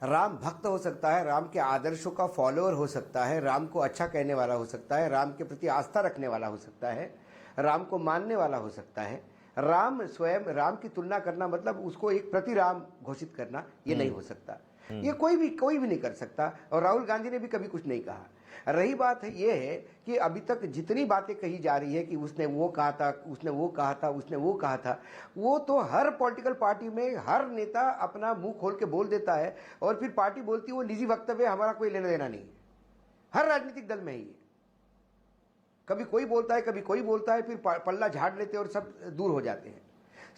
राम भक्त हो सकता है, राम के आदर्शों का फॉलोअर हो सकता है, राम को अच्छा कहने वाला हो सकता है, राम के प्रति आस्था रखने वाला हो सकता है, राम को मानने वाला हो सकता है। राम स्वयं, राम की तुलना करना मतलब उसको एक प्रति राम घोषित करना, ये नहीं हो सकता। ये कोई भी नहीं कर सकता। और राहुल गांधी ने भी कभी कुछ नहीं कहा। रही बात ये है कि अभी तक जितनी बातें कही जा रही है कि उसने वो कहा था, उसने वो कहा था, उसने वो कहा था, वो तो हर पॉलिटिकल पार्टी में हर नेता अपना मुंह खोल के बोल देता है और फिर पार्टी बोलती है वो निजी वक्तव्य, हमारा कोई लेना देना नहीं है। हर राजनीतिक दल में ही है। कभी कोई बोलता है, कभी कोई बोलता है, फिर पल्ला झाड़ लेते और सब दूर हो जाते हैं।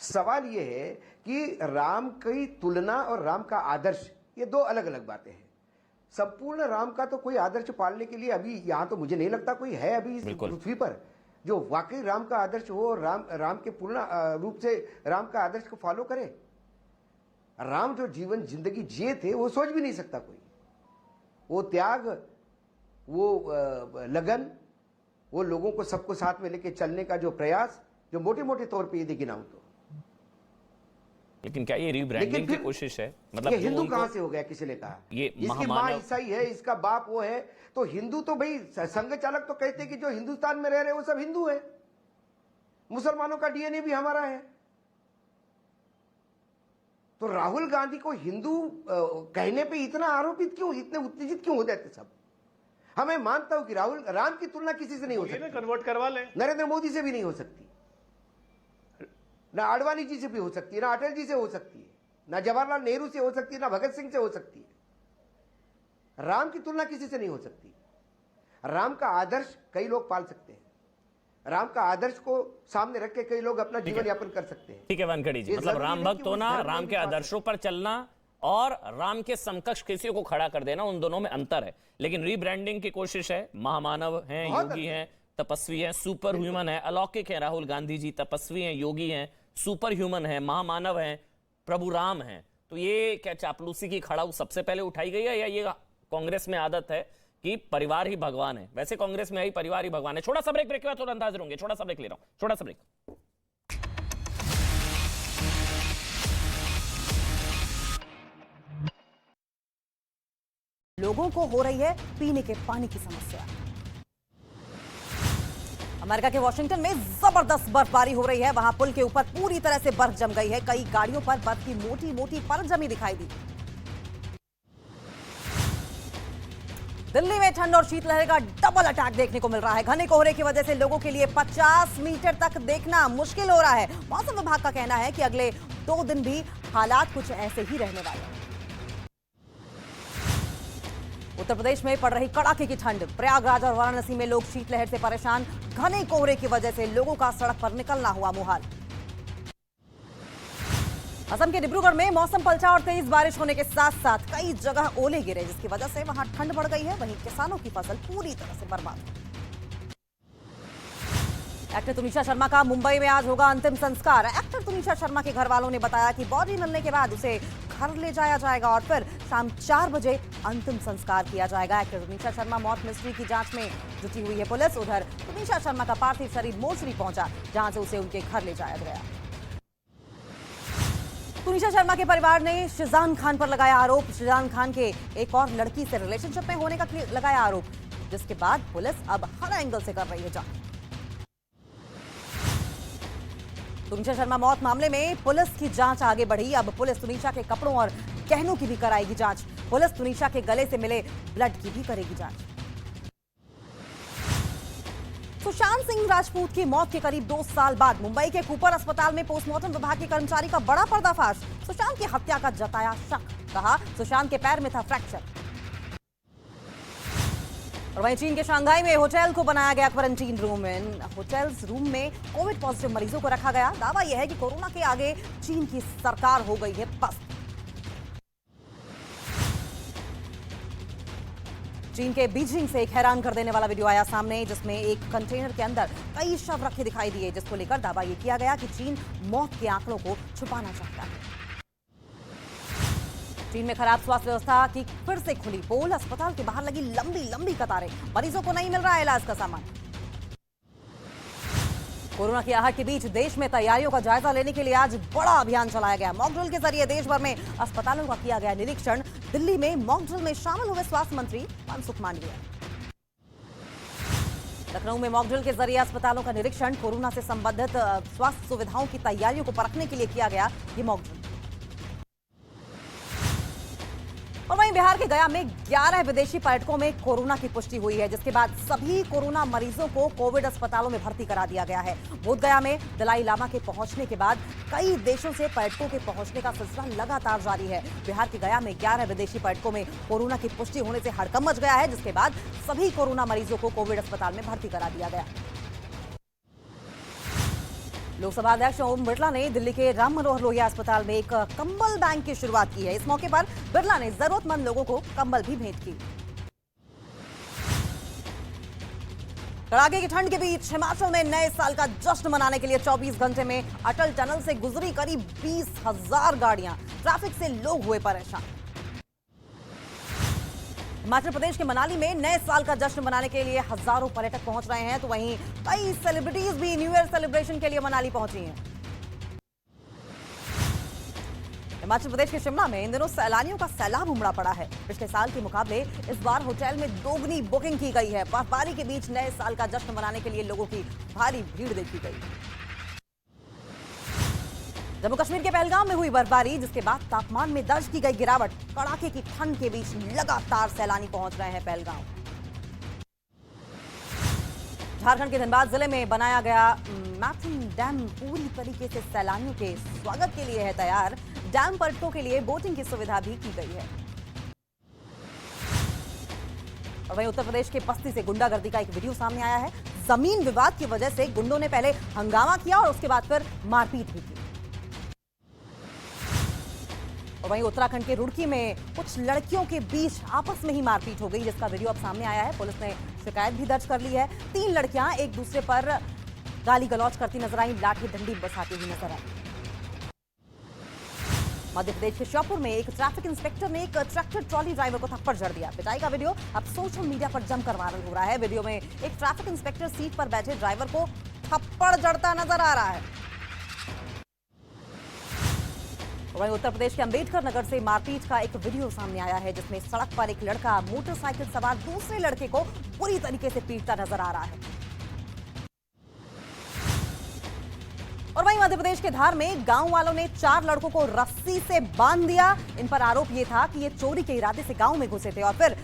सवाल ये है कि राम की तुलना और राम का आदर्श, ये दो अलग अलग बातें हैं। संपूर्ण राम का तो कोई आदर्श पालने के लिए अभी यहाँ तो मुझे नहीं लगता कोई है अभी इस पृथ्वी पर जो वाकई राम का आदर्श हो और राम के पूर्ण रूप से राम का आदर्श को फॉलो करे। राम जो जीवन जिंदगी जिए थे वो सोच भी नहीं सकता कोई। वो त्याग, वो लगन, वो लोगों को सबको साथ में लेके चलने का जो प्रयास, जो मोटे मोटे तौर पे यदि गिनाऊं तो। लेकिन क्या ये रीब्रांडिंग की कोशिश है? मतलब ये हिंदू कहां से हो गया? किसी ने कहा ये इसकी मां ईसाई है, इसका बाप वो है, तो हिंदू तो भाई संघ चालक तो कहते हैं कि जो हिंदुस्तान में रह रहे हैं वो सब हिंदू है। मुसलमानों का डीएनए भी हमारा है। तो राहुल गांधी को हिंदू कहने पे इतना आरोपित क्यों, इतने उत्तेजित क्यों हो जाते सब? हमें मानता हूं कि राम की तुलना किसी से नहीं हो सकती। कन्वर्ट करवा ले। नरेंद्र मोदी से भी नहीं हो सकती, ना आडवाणी जी से भी हो सकती है, ना अटल जी से हो सकती है, ना जवाहरलाल नेहरू से हो सकती है, ना भगत सिंह से हो सकती है। राम की तुलना किसी से नहीं हो सकती। राम का आदर्श कई लोग पाल सकते हैं। राम का आदर्श को सामने रख के कई लोग अपना जीवन यापन कर सकते हैं। ठीक है वानखेड़े जी, मतलब राम भक्त होना, राम के आदर्शों पर चलना और राम के समकक्ष किसी को खड़ा कर देना, उन दोनों में अंतर है। लेकिन रीब्रांडिंग की कोशिश है। महामानव हैं, योगी हैं, तपस्वी हैं, सुपर ह्यूमन है, अलौकिक है राहुल गांधी जी, तपस्वी हैं, योगी हैं, सुपर ह्यूमन है, महामानव हैं, प्रभु राम हैं। तो ये क्या चापलूसी की खड़ाऊ सबसे पहले उठाई गई है, या ये कांग्रेस में आदत है कि परिवार ही भगवान है? वैसे कांग्रेस में ही परिवार ही भगवान है। छोटा सा ब्रेक के बाद थोड़ा अंदाज होंगे। छोटा सा ब्रेक ले रहा हूं, छोटा सा ब्रेक। लोगों को हो रही है पीने के पानी की समस्या। अमेरिका के वॉशिंगटन में जबरदस्त बर्फबारी हो रही है। वहां पुल के ऊपर पूरी तरह से बर्फ जम गई है। कई गाड़ियों पर बर्फ की मोटी मोटी परत जमी दिखाई दी। दिल्ली में ठंड और शीतलहर का डबल अटैक देखने को मिल रहा है। घने कोहरे की वजह से लोगों के लिए 50 मीटर तक देखना मुश्किल हो रहा है। मौसम विभाग का कहना है कि अगले 2 दिन भी हालात कुछ ऐसे ही रहने वाले हैं। उत्तर प्रदेश में पड़ रही कड़ाके की ठंड। प्रयागराज और वाराणसी में लोग शीतलहर से परेशान। घने कोहरे की वजह से लोगों का सड़क पर निकलना हुआ मुहाल। असम के डिब्रूगढ़ में मौसम पलटा और तेज बारिश होने के साथ साथ कई जगह ओले गिरे, जिसकी वजह से वहां ठंड बढ़ गई है। वहीं किसानों की फसल पूरी तरह से बर्बाद। एक्टर तुनिशा शर्मा का मुंबई में आज होगा अंतिम संस्कार। एक्टर तुनिशा शर्मा के घर वालों ने बताया कि बॉडी मिलने के बाद उसे घर ले जाया जाएगा और फिर शाम 4 बजे अंतिम संस्कार किया जाएगा। एक्टर तुनिशा शर्मा मौत मिस्ट्री की जांच में जुटी हुई है पुलिस। उधर तुनिशा शर्मा का पार्थिव शरीर मोर्चरी पहुंचा, जहां से उसे उनके घर ले जाया गया। तुनिशा शर्मा के परिवार ने शिजान खान पर लगाया आरोप। शिजान खान के एक और लड़की से रिलेशनशिप में होने का लगाया आरोप, जिसके बाद पुलिस अब हर एंगल से कर रही है जांच। तुनिशा शर्मा मौत मामले में पुलिस की जांच आगे बढ़ी। अब पुलिस तुनिशा के कपड़ों और गहनों की भी कराएगी जांच। पुलिस तुनिशा के गले से मिले ब्लड की भी करेगी जांच। सुशांत सिंह राजपूत की मौत के करीब 2 साल बाद मुंबई के कूपर अस्पताल में पोस्टमार्टम विभाग के कर्मचारी का बड़ा पर्दाफाश। सुशांत की हत्या का जताया शक। कहा सुशांत के पैर में था फ्रैक्चर। और वहीं चीन के शंघाई में होटल को बनाया गया क्वारंटीन रूम। होटल्स रूम में कोविड पॉजिटिव मरीजों को रखा गया। दावा यह है कि कोरोना के आगे चीन की सरकार हो गई है पस्त। चीन के बीजिंग से एक हैरान कर देने वाला वीडियो आया सामने, जिसमें एक कंटेनर के अंदर कई शव रखे दिखाई दिए, जिसको लेकर दावा यह किया गया कि चीन मौत के आंकड़ों को छुपाना चाहता है। चीन में खराब स्वास्थ्य व्यवस्था की फिर से खुली पोल। अस्पताल के बाहर लगी लंबी लंबी कतारें। मरीजों को नहीं मिल रहा है इलाज का सामान। कोरोना की आहट के बीच देश में तैयारियों का जायजा लेने के लिए आज बड़ा अभियान चलाया गया। मॉक ड्रिल के जरिए देश भर में अस्पतालों का किया गया निरीक्षण। दिल्ली में मॉक ड्रिल में शामिल हुए स्वास्थ्य मंत्री मनसुख मांडविया। लखनऊ में मॉक ड्रिल के जरिए अस्पतालों का निरीक्षण। कोरोना से संबंधित स्वास्थ्य सुविधाओं की तैयारियों को परखने के लिए किया गया ये मॉक ड्रिल। और वहीं बिहार के गया में 11 विदेशी पर्यटकों में कोरोना की पुष्टि हुई है, जिसके बाद सभी कोरोना मरीजों को कोविड अस्पतालों में भर्ती करा दिया गया है। बोधगया में दलाई लामा के पहुंचने के बाद कई देशों से पर्यटकों के पहुंचने का सिलसिला लगातार जारी है। बिहार के गया में 11 विदेशी पर्यटकों में कोरोना की पुष्टि होने से हड़कंप मच गया है, जिसके बाद सभी कोरोना मरीजों को कोविड अस्पताल में भर्ती करा दिया गया। लोकसभा अध्यक्ष ओम बिरला ने दिल्ली के राम मनोहर लोहिया अस्पताल में एक कंबल बैंक की शुरुआत की है। इस मौके पर बिरला ने जरूरतमंद लोगों को कंबल भी भेंट की। कड़ाके की ठंड के बीच हिमाचल में नए साल का जश्न मनाने के लिए 24 घंटे में अटल टनल से गुजरी करीब 20,000 गाड़ियां। ट्रैफिक से लोग हुए परेशान। हिमाचल प्रदेश के मनाली में नए साल का जश्न मनाने के लिए हजारों पर्यटक पहुंच रहे हैं, तो वहीं कई सेलिब्रिटीज भी न्यू ईयर सेलिब्रेशन के लिए मनाली पहुंची हैं। हिमाचल प्रदेश के शिमला में इन दिनों सैलानियों का सैलाब उमड़ा पड़ा है। पिछले साल के मुकाबले इस बार होटल में दोगुनी बुकिंग की गई है। बर्फबारी के बीच नए साल का जश्न मनाने के लिए लोगों की भारी भीड़ देखी गई। जम्मू कश्मीर के पहलगाम में हुई बर्फबारी, जिसके बाद तापमान में दर्ज की गई गिरावट। कड़ाके की ठंड के बीच लगातार सैलानी पहुंच रहे हैं पहलगाम। झारखंड के धनबाद जिले में बनाया गया मैथन डैम पूरी तरीके से सैलानियों के स्वागत के लिए है तैयार। डैम पर्यटकों के लिए बोटिंग की सुविधा भी की गई है। और वहीं उत्तर प्रदेश के बस्ती से गुंडागर्दी का एक वीडियो सामने आया है। जमीन विवाद की वजह से गुंडों ने पहले हंगामा किया और उसके बाद फिर मारपीट भी की। और वहीं उत्तराखंड के रुड़की में कुछ लड़कियों के बीच आपस में ही मारपीट हो गई, जिसका वीडियो अब सामने आया है। पुलिस ने शिकायत भी दर्ज कर ली है। 3 लड़कियां एक दूसरे पर गाली गलौज करती नजर आई, लाठी डंडी बरसाती हुई नजर आई। मध्य प्रदेश के श्योपुर में एक ट्रैफिक इंस्पेक्टर ने एक ट्रैक्टर ट्रॉली ड्राइवर को थप्पड़ जड़ दिया। पिटाई का वीडियो अब सोशल मीडिया पर जमकर वायरल हो रहा है। वीडियो में एक ट्रैफिक इंस्पेक्टर सीट पर बैठे ड्राइवर को थप्पड़ जड़ता नजर आ रहा है। वहीं उत्तर प्रदेश के अंबेडकर नगर से मारपीट का एक वीडियो सामने आया है, जिसमें सड़क पर एक लड़का मोटरसाइकिल सवार दूसरे लड़के को बुरी तरीके से पीटता नजर आ रहा है। और वहीं मध्य प्रदेश के धार में गांव वालों ने 4 लड़कों को रस्सी से बांध दिया। इन पर आरोप यह था कि ये चोरी के इरादे से गांव में घुसे थे और फिर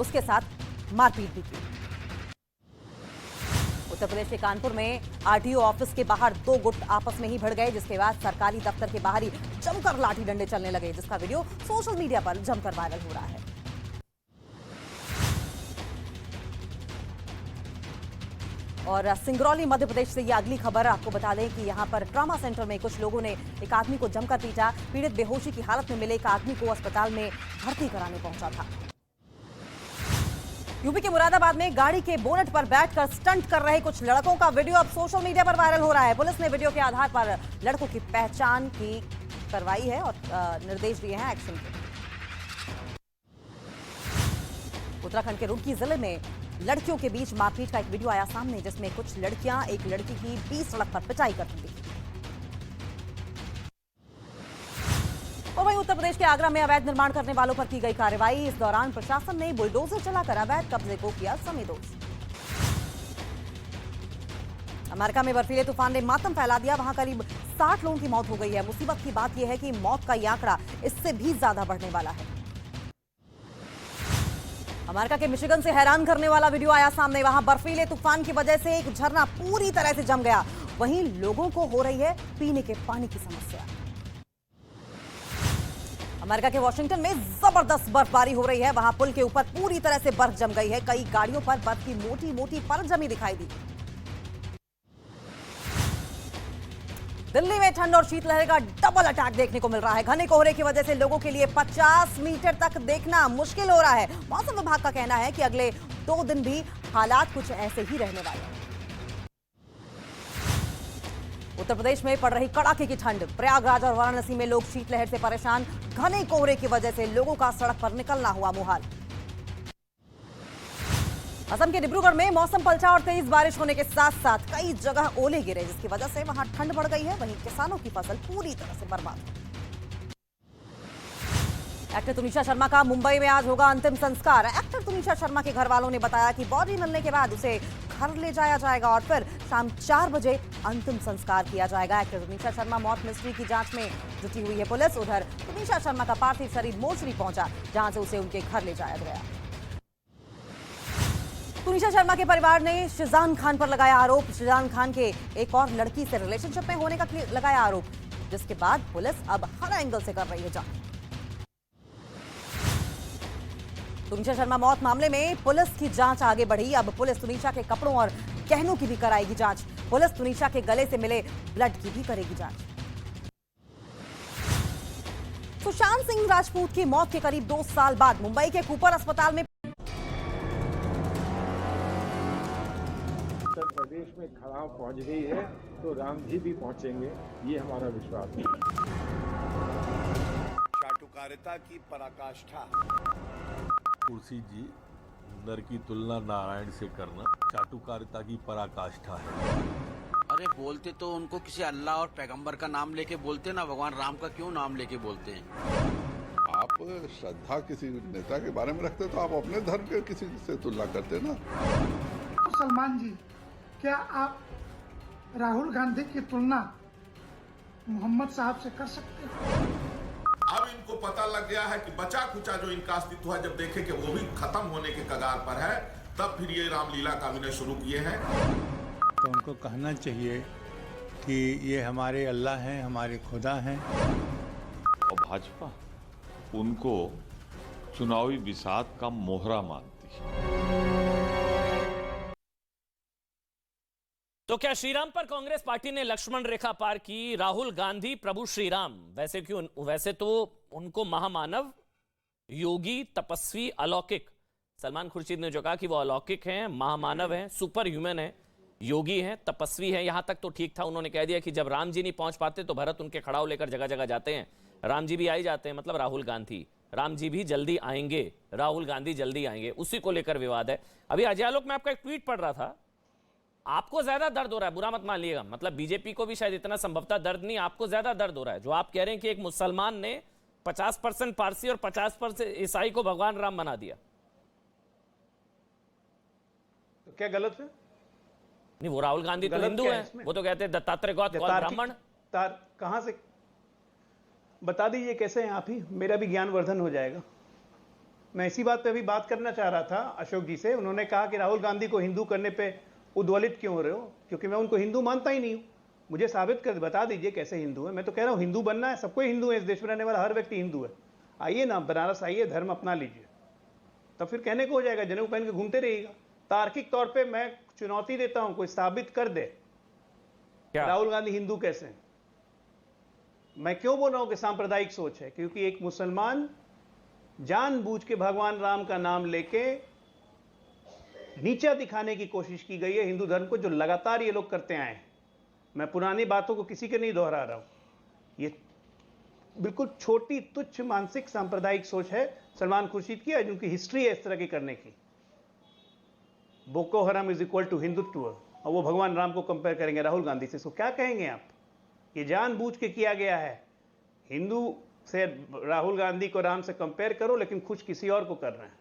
उसके साथ मारपीट भी की। उत्तर प्रदेश के कानपुर में आरटीओ ऑफिस के बाहर दो गुट आपस में ही भिड़ गए, जिसके बाद सरकारी दफ्तर के बाहर ही जमकर लाठी डंडे चलने लगे, जिसका वीडियो सोशल मीडिया पर जमकर वायरल हो रहा है। और सिंगरौली मध्य प्रदेश से ये अगली खबर आपको बता दें कि यहां पर ट्रॉमा सेंटर में कुछ लोगों ने एक आदमी को जमकर पीटा। पीड़ित बेहोशी की हालत में मिले एक आदमी को अस्पताल में भर्ती कराने पहुंचा था। यूपी के मुरादाबाद में गाड़ी के बोनट पर बैठकर स्टंट कर रहे कुछ लड़कों का वीडियो अब सोशल मीडिया पर वायरल हो रहा है। पुलिस ने वीडियो के आधार पर लड़कों की पहचान की करवाई है और निर्देश दिए हैं एक्शन के। उत्तराखंड के रुड़की जिले में लड़कियों के बीच मारपीट का एक वीडियो आया सामने, जिसमें कुछ लड़कियां एक लड़की की बीच सड़क पर पिटाई करती दिखी। और वहीं उत्तर प्रदेश के आगरा में अवैध निर्माण करने वालों पर की गई कार्रवाई। इस दौरान प्रशासन ने बुलडोजर चलाकर अवैध कब्जे को किया समेदोज। अमेरिका में बर्फीले तूफान ने मातम फैला दिया, वहां करीब 60 लोगों की मौत हो गई है। मुसीबत की बात यह है कि मौत का यह आंकड़ा इससे भी ज्यादा बढ़ने वाला है। अमेरिका के मिशिगन से हैरान करने वाला वीडियो आया सामने, वहां बर्फीले तूफान की वजह से एक झरना पूरी तरह से जम गया। वहीं लोगों को हो रही है पीने के पानी की समस्या। अमेरिका के वॉशिंगटन में जबरदस्त बर्फबारी हो रही है, वहां पुल के ऊपर पूरी तरह से बर्फ जम गई है। कई गाड़ियों पर बर्फ की मोटी मोटी परत जमी दिखाई दी। दिल्ली में ठंड और शीतलहर का डबल अटैक देखने को मिल रहा है। घने कोहरे की वजह से लोगों के लिए 50 मीटर तक देखना मुश्किल हो रहा है। मौसम विभाग का कहना है कि अगले 2 दिन भी हालात कुछ ऐसे ही रहने वाले हैं। उत्तर प्रदेश में पड़ रही कड़ाके की ठंड, प्रयागराज और वाराणसी में लोग शीतलहर से परेशान। घने कोहरे की वजह से लोगों का सड़क पर निकलना हुआ मुहाल। असम के डिब्रूगढ़ में मौसम पलटा और तेज बारिश होने के साथ साथ कई जगह ओले गिरे, जिसकी वजह से वहां ठंड बढ़ गई है। वहीं किसानों की फसल पूरी तरह से बर्बाद। एक्टर तुनिशा शर्मा का मुंबई में आज होगा अंतिम संस्कार। एक्टर तुनिशा शर्मा के घर वालों ने बताया कि बॉडी मिलने के बाद उसे घर ले जाया जाएगा और फिर शाम 4 बजे अंतिम संस्कार किया जाएगा। एक्टर तुनिशा शर्मा मौत मिस्ट्री की जांच में जुटी हुई है पुलिस। उधर तुनिशा शर्मा का पार्थिव शरीर मोर्चरी पहुंचा, जहां से उसे उनके घर ले जाया गया। तुनिशा शर्मा के परिवार ने शिजान खान पर लगाया आरोप। शिजान खान के एक और लड़की से रिलेशनशिप में होने का लगाया आरोप, जिसके बाद पुलिस अब हर एंगल से कर रही है जांच। तुनिशा शर्मा मौत मामले में पुलिस की जांच आगे बढ़ी। अब पुलिस तुनिशा के कपड़ों और गहनों की भी कराएगी जांच। पुलिस तुनिशा के गले से मिले ब्लड की भी करेगी जांच। सुशांत सिंह राजपूत की मौत के करीब 2 साल बाद मुंबई के कूपर अस्पताल में उत्तर प्रदेश में खराब पहुंच गई है तो राम जी भी पहुंचेंगे, ये हमारा विश्वास है। चाटुकारिता की पराकाष्ठा। तुलसी जी नर की तुलना नारायण से करना चाटुकारिता की पराकाष्ठा है। अरे बोलते तो उनको किसी अल्लाह और पैगंबर का नाम लेके बोलते ना, भगवान राम का क्यों नाम लेके बोलते हैं? आप श्रद्धा किसी नेता के बारे में रखते तो आप अपने धर्म के किसी से तुलना करते ना। सलमान जी, क्या आप राहुल गांधी की तुलना मोहम्मद साहब से कर सकते हैं? अब इनको पता लग गया है कि बचा खुचा जो इनका अस्तित्व है, जब देखे कि वो भी खत्म होने के कगार पर है, तब फिर ये रामलीला का अभिनय शुरू किए हैं। तो उनको कहना चाहिए कि ये हमारे अल्लाह हैं, हमारे खुदा हैं। और भाजपा उनको चुनावी विषाद का मोहरा मानती है। तो क्या श्रीराम पर कांग्रेस पार्टी ने लक्ष्मण रेखा पार की? राहुल गांधी प्रभु श्रीराम, वैसे तो उनको महामानव, योगी, तपस्वी, अलौकिक, सलमान खुर्शीद ने जो कहा कि वो अलौकिक हैं, महामानव हैं, सुपर ह्यूमन हैं, योगी हैं, तपस्वी हैं, यहां तक तो ठीक था। उन्होंने कह दिया कि जब राम जी नहीं पहुंच पाते तो भरत उनके खड़ाऊ लेकर जगह जगह जाते हैं, राम जी भी आ ही जाते हैं, मतलब राहुल गांधी, राम जी भी जल्दी आएंगे, राहुल गांधी जल्दी आएंगे, उसी को लेकर विवाद है। अभी अजयालोक में आपका एक ट्वीट पढ़ रहा था, आपको ज्यादा दर्द हो रहा है, बुरा मत मान लिएगा, मतलब बीजेपी को भी शायद इतना संभवतः दर्द नहीं, आपको ज्यादा दर्द हो रहा है जो आप कह रहे हैं कि एक मुसलमान ने 50% पारसी और 50% ईसाई को भगवान राम बना दिया। तो क्या गलत है? नहीं, वो राहुल गांधी तो हिंदू है, वो तो कहते हैं दत्तात्रेय गौत ब्राह्मण। कहां से बता दीजिए कैसे हैं आप ही, मेरा भी ज्ञान वर्धन हो जाएगा। मैं इसी बात पे अभी बात करना चाह रहा था अशोक जी से। उन्होंने कहा कि राहुल गांधी को हिंदू करने पे उद्वलित क्यों हो रहे हो, क्योंकि मैं उनको हिंदू मानता ही नहीं हूं। मुझे साबित कर बता दीजिए कैसे हिंदू है। मैं तो कह रहा हूं हिंदू बनना है, सबको हिंदू है, इस देश में रहने वाला हर व्यक्ति हिंदू है। आइए ना बनारस आइए, धर्म अपना लीजिए, तब फिर कहने को हो जाएगा। जनेऊ पहन के घूमते रहिएगा। तार्किक तौर पे मैं चुनौती देता हूं, कोई साबित कर दे राहुल गांधी हिंदू कैसे। मैं क्यों बोल रहा हूं कि सांप्रदायिक सोच है, क्योंकि एक मुसलमान जानबूझ के भगवान राम का नाम लेके नीचा दिखाने की कोशिश की गई है हिंदू धर्म को, जो लगातार ये लोग करते आए हैं। मैं पुरानी बातों को किसी के नहीं दोहरा रहा हूं। ये बिल्कुल छोटी तुच्छ मानसिक सांप्रदायिक सोच है सलमान खुर्शीद की, जिनकी हिस्ट्री है इस तरह की करने की। बोको हराम इज इक्वल टू हिंदुत्व, और वो भगवान राम को कंपेयर करेंगे राहुल गांधी से। इसको क्या कहेंगे आप? ये जानबूझ के किया गया है। हिंदू से राहुल गांधी को राम से कंपेयर करो, लेकिन खुश किसी और को कर रहे हैं।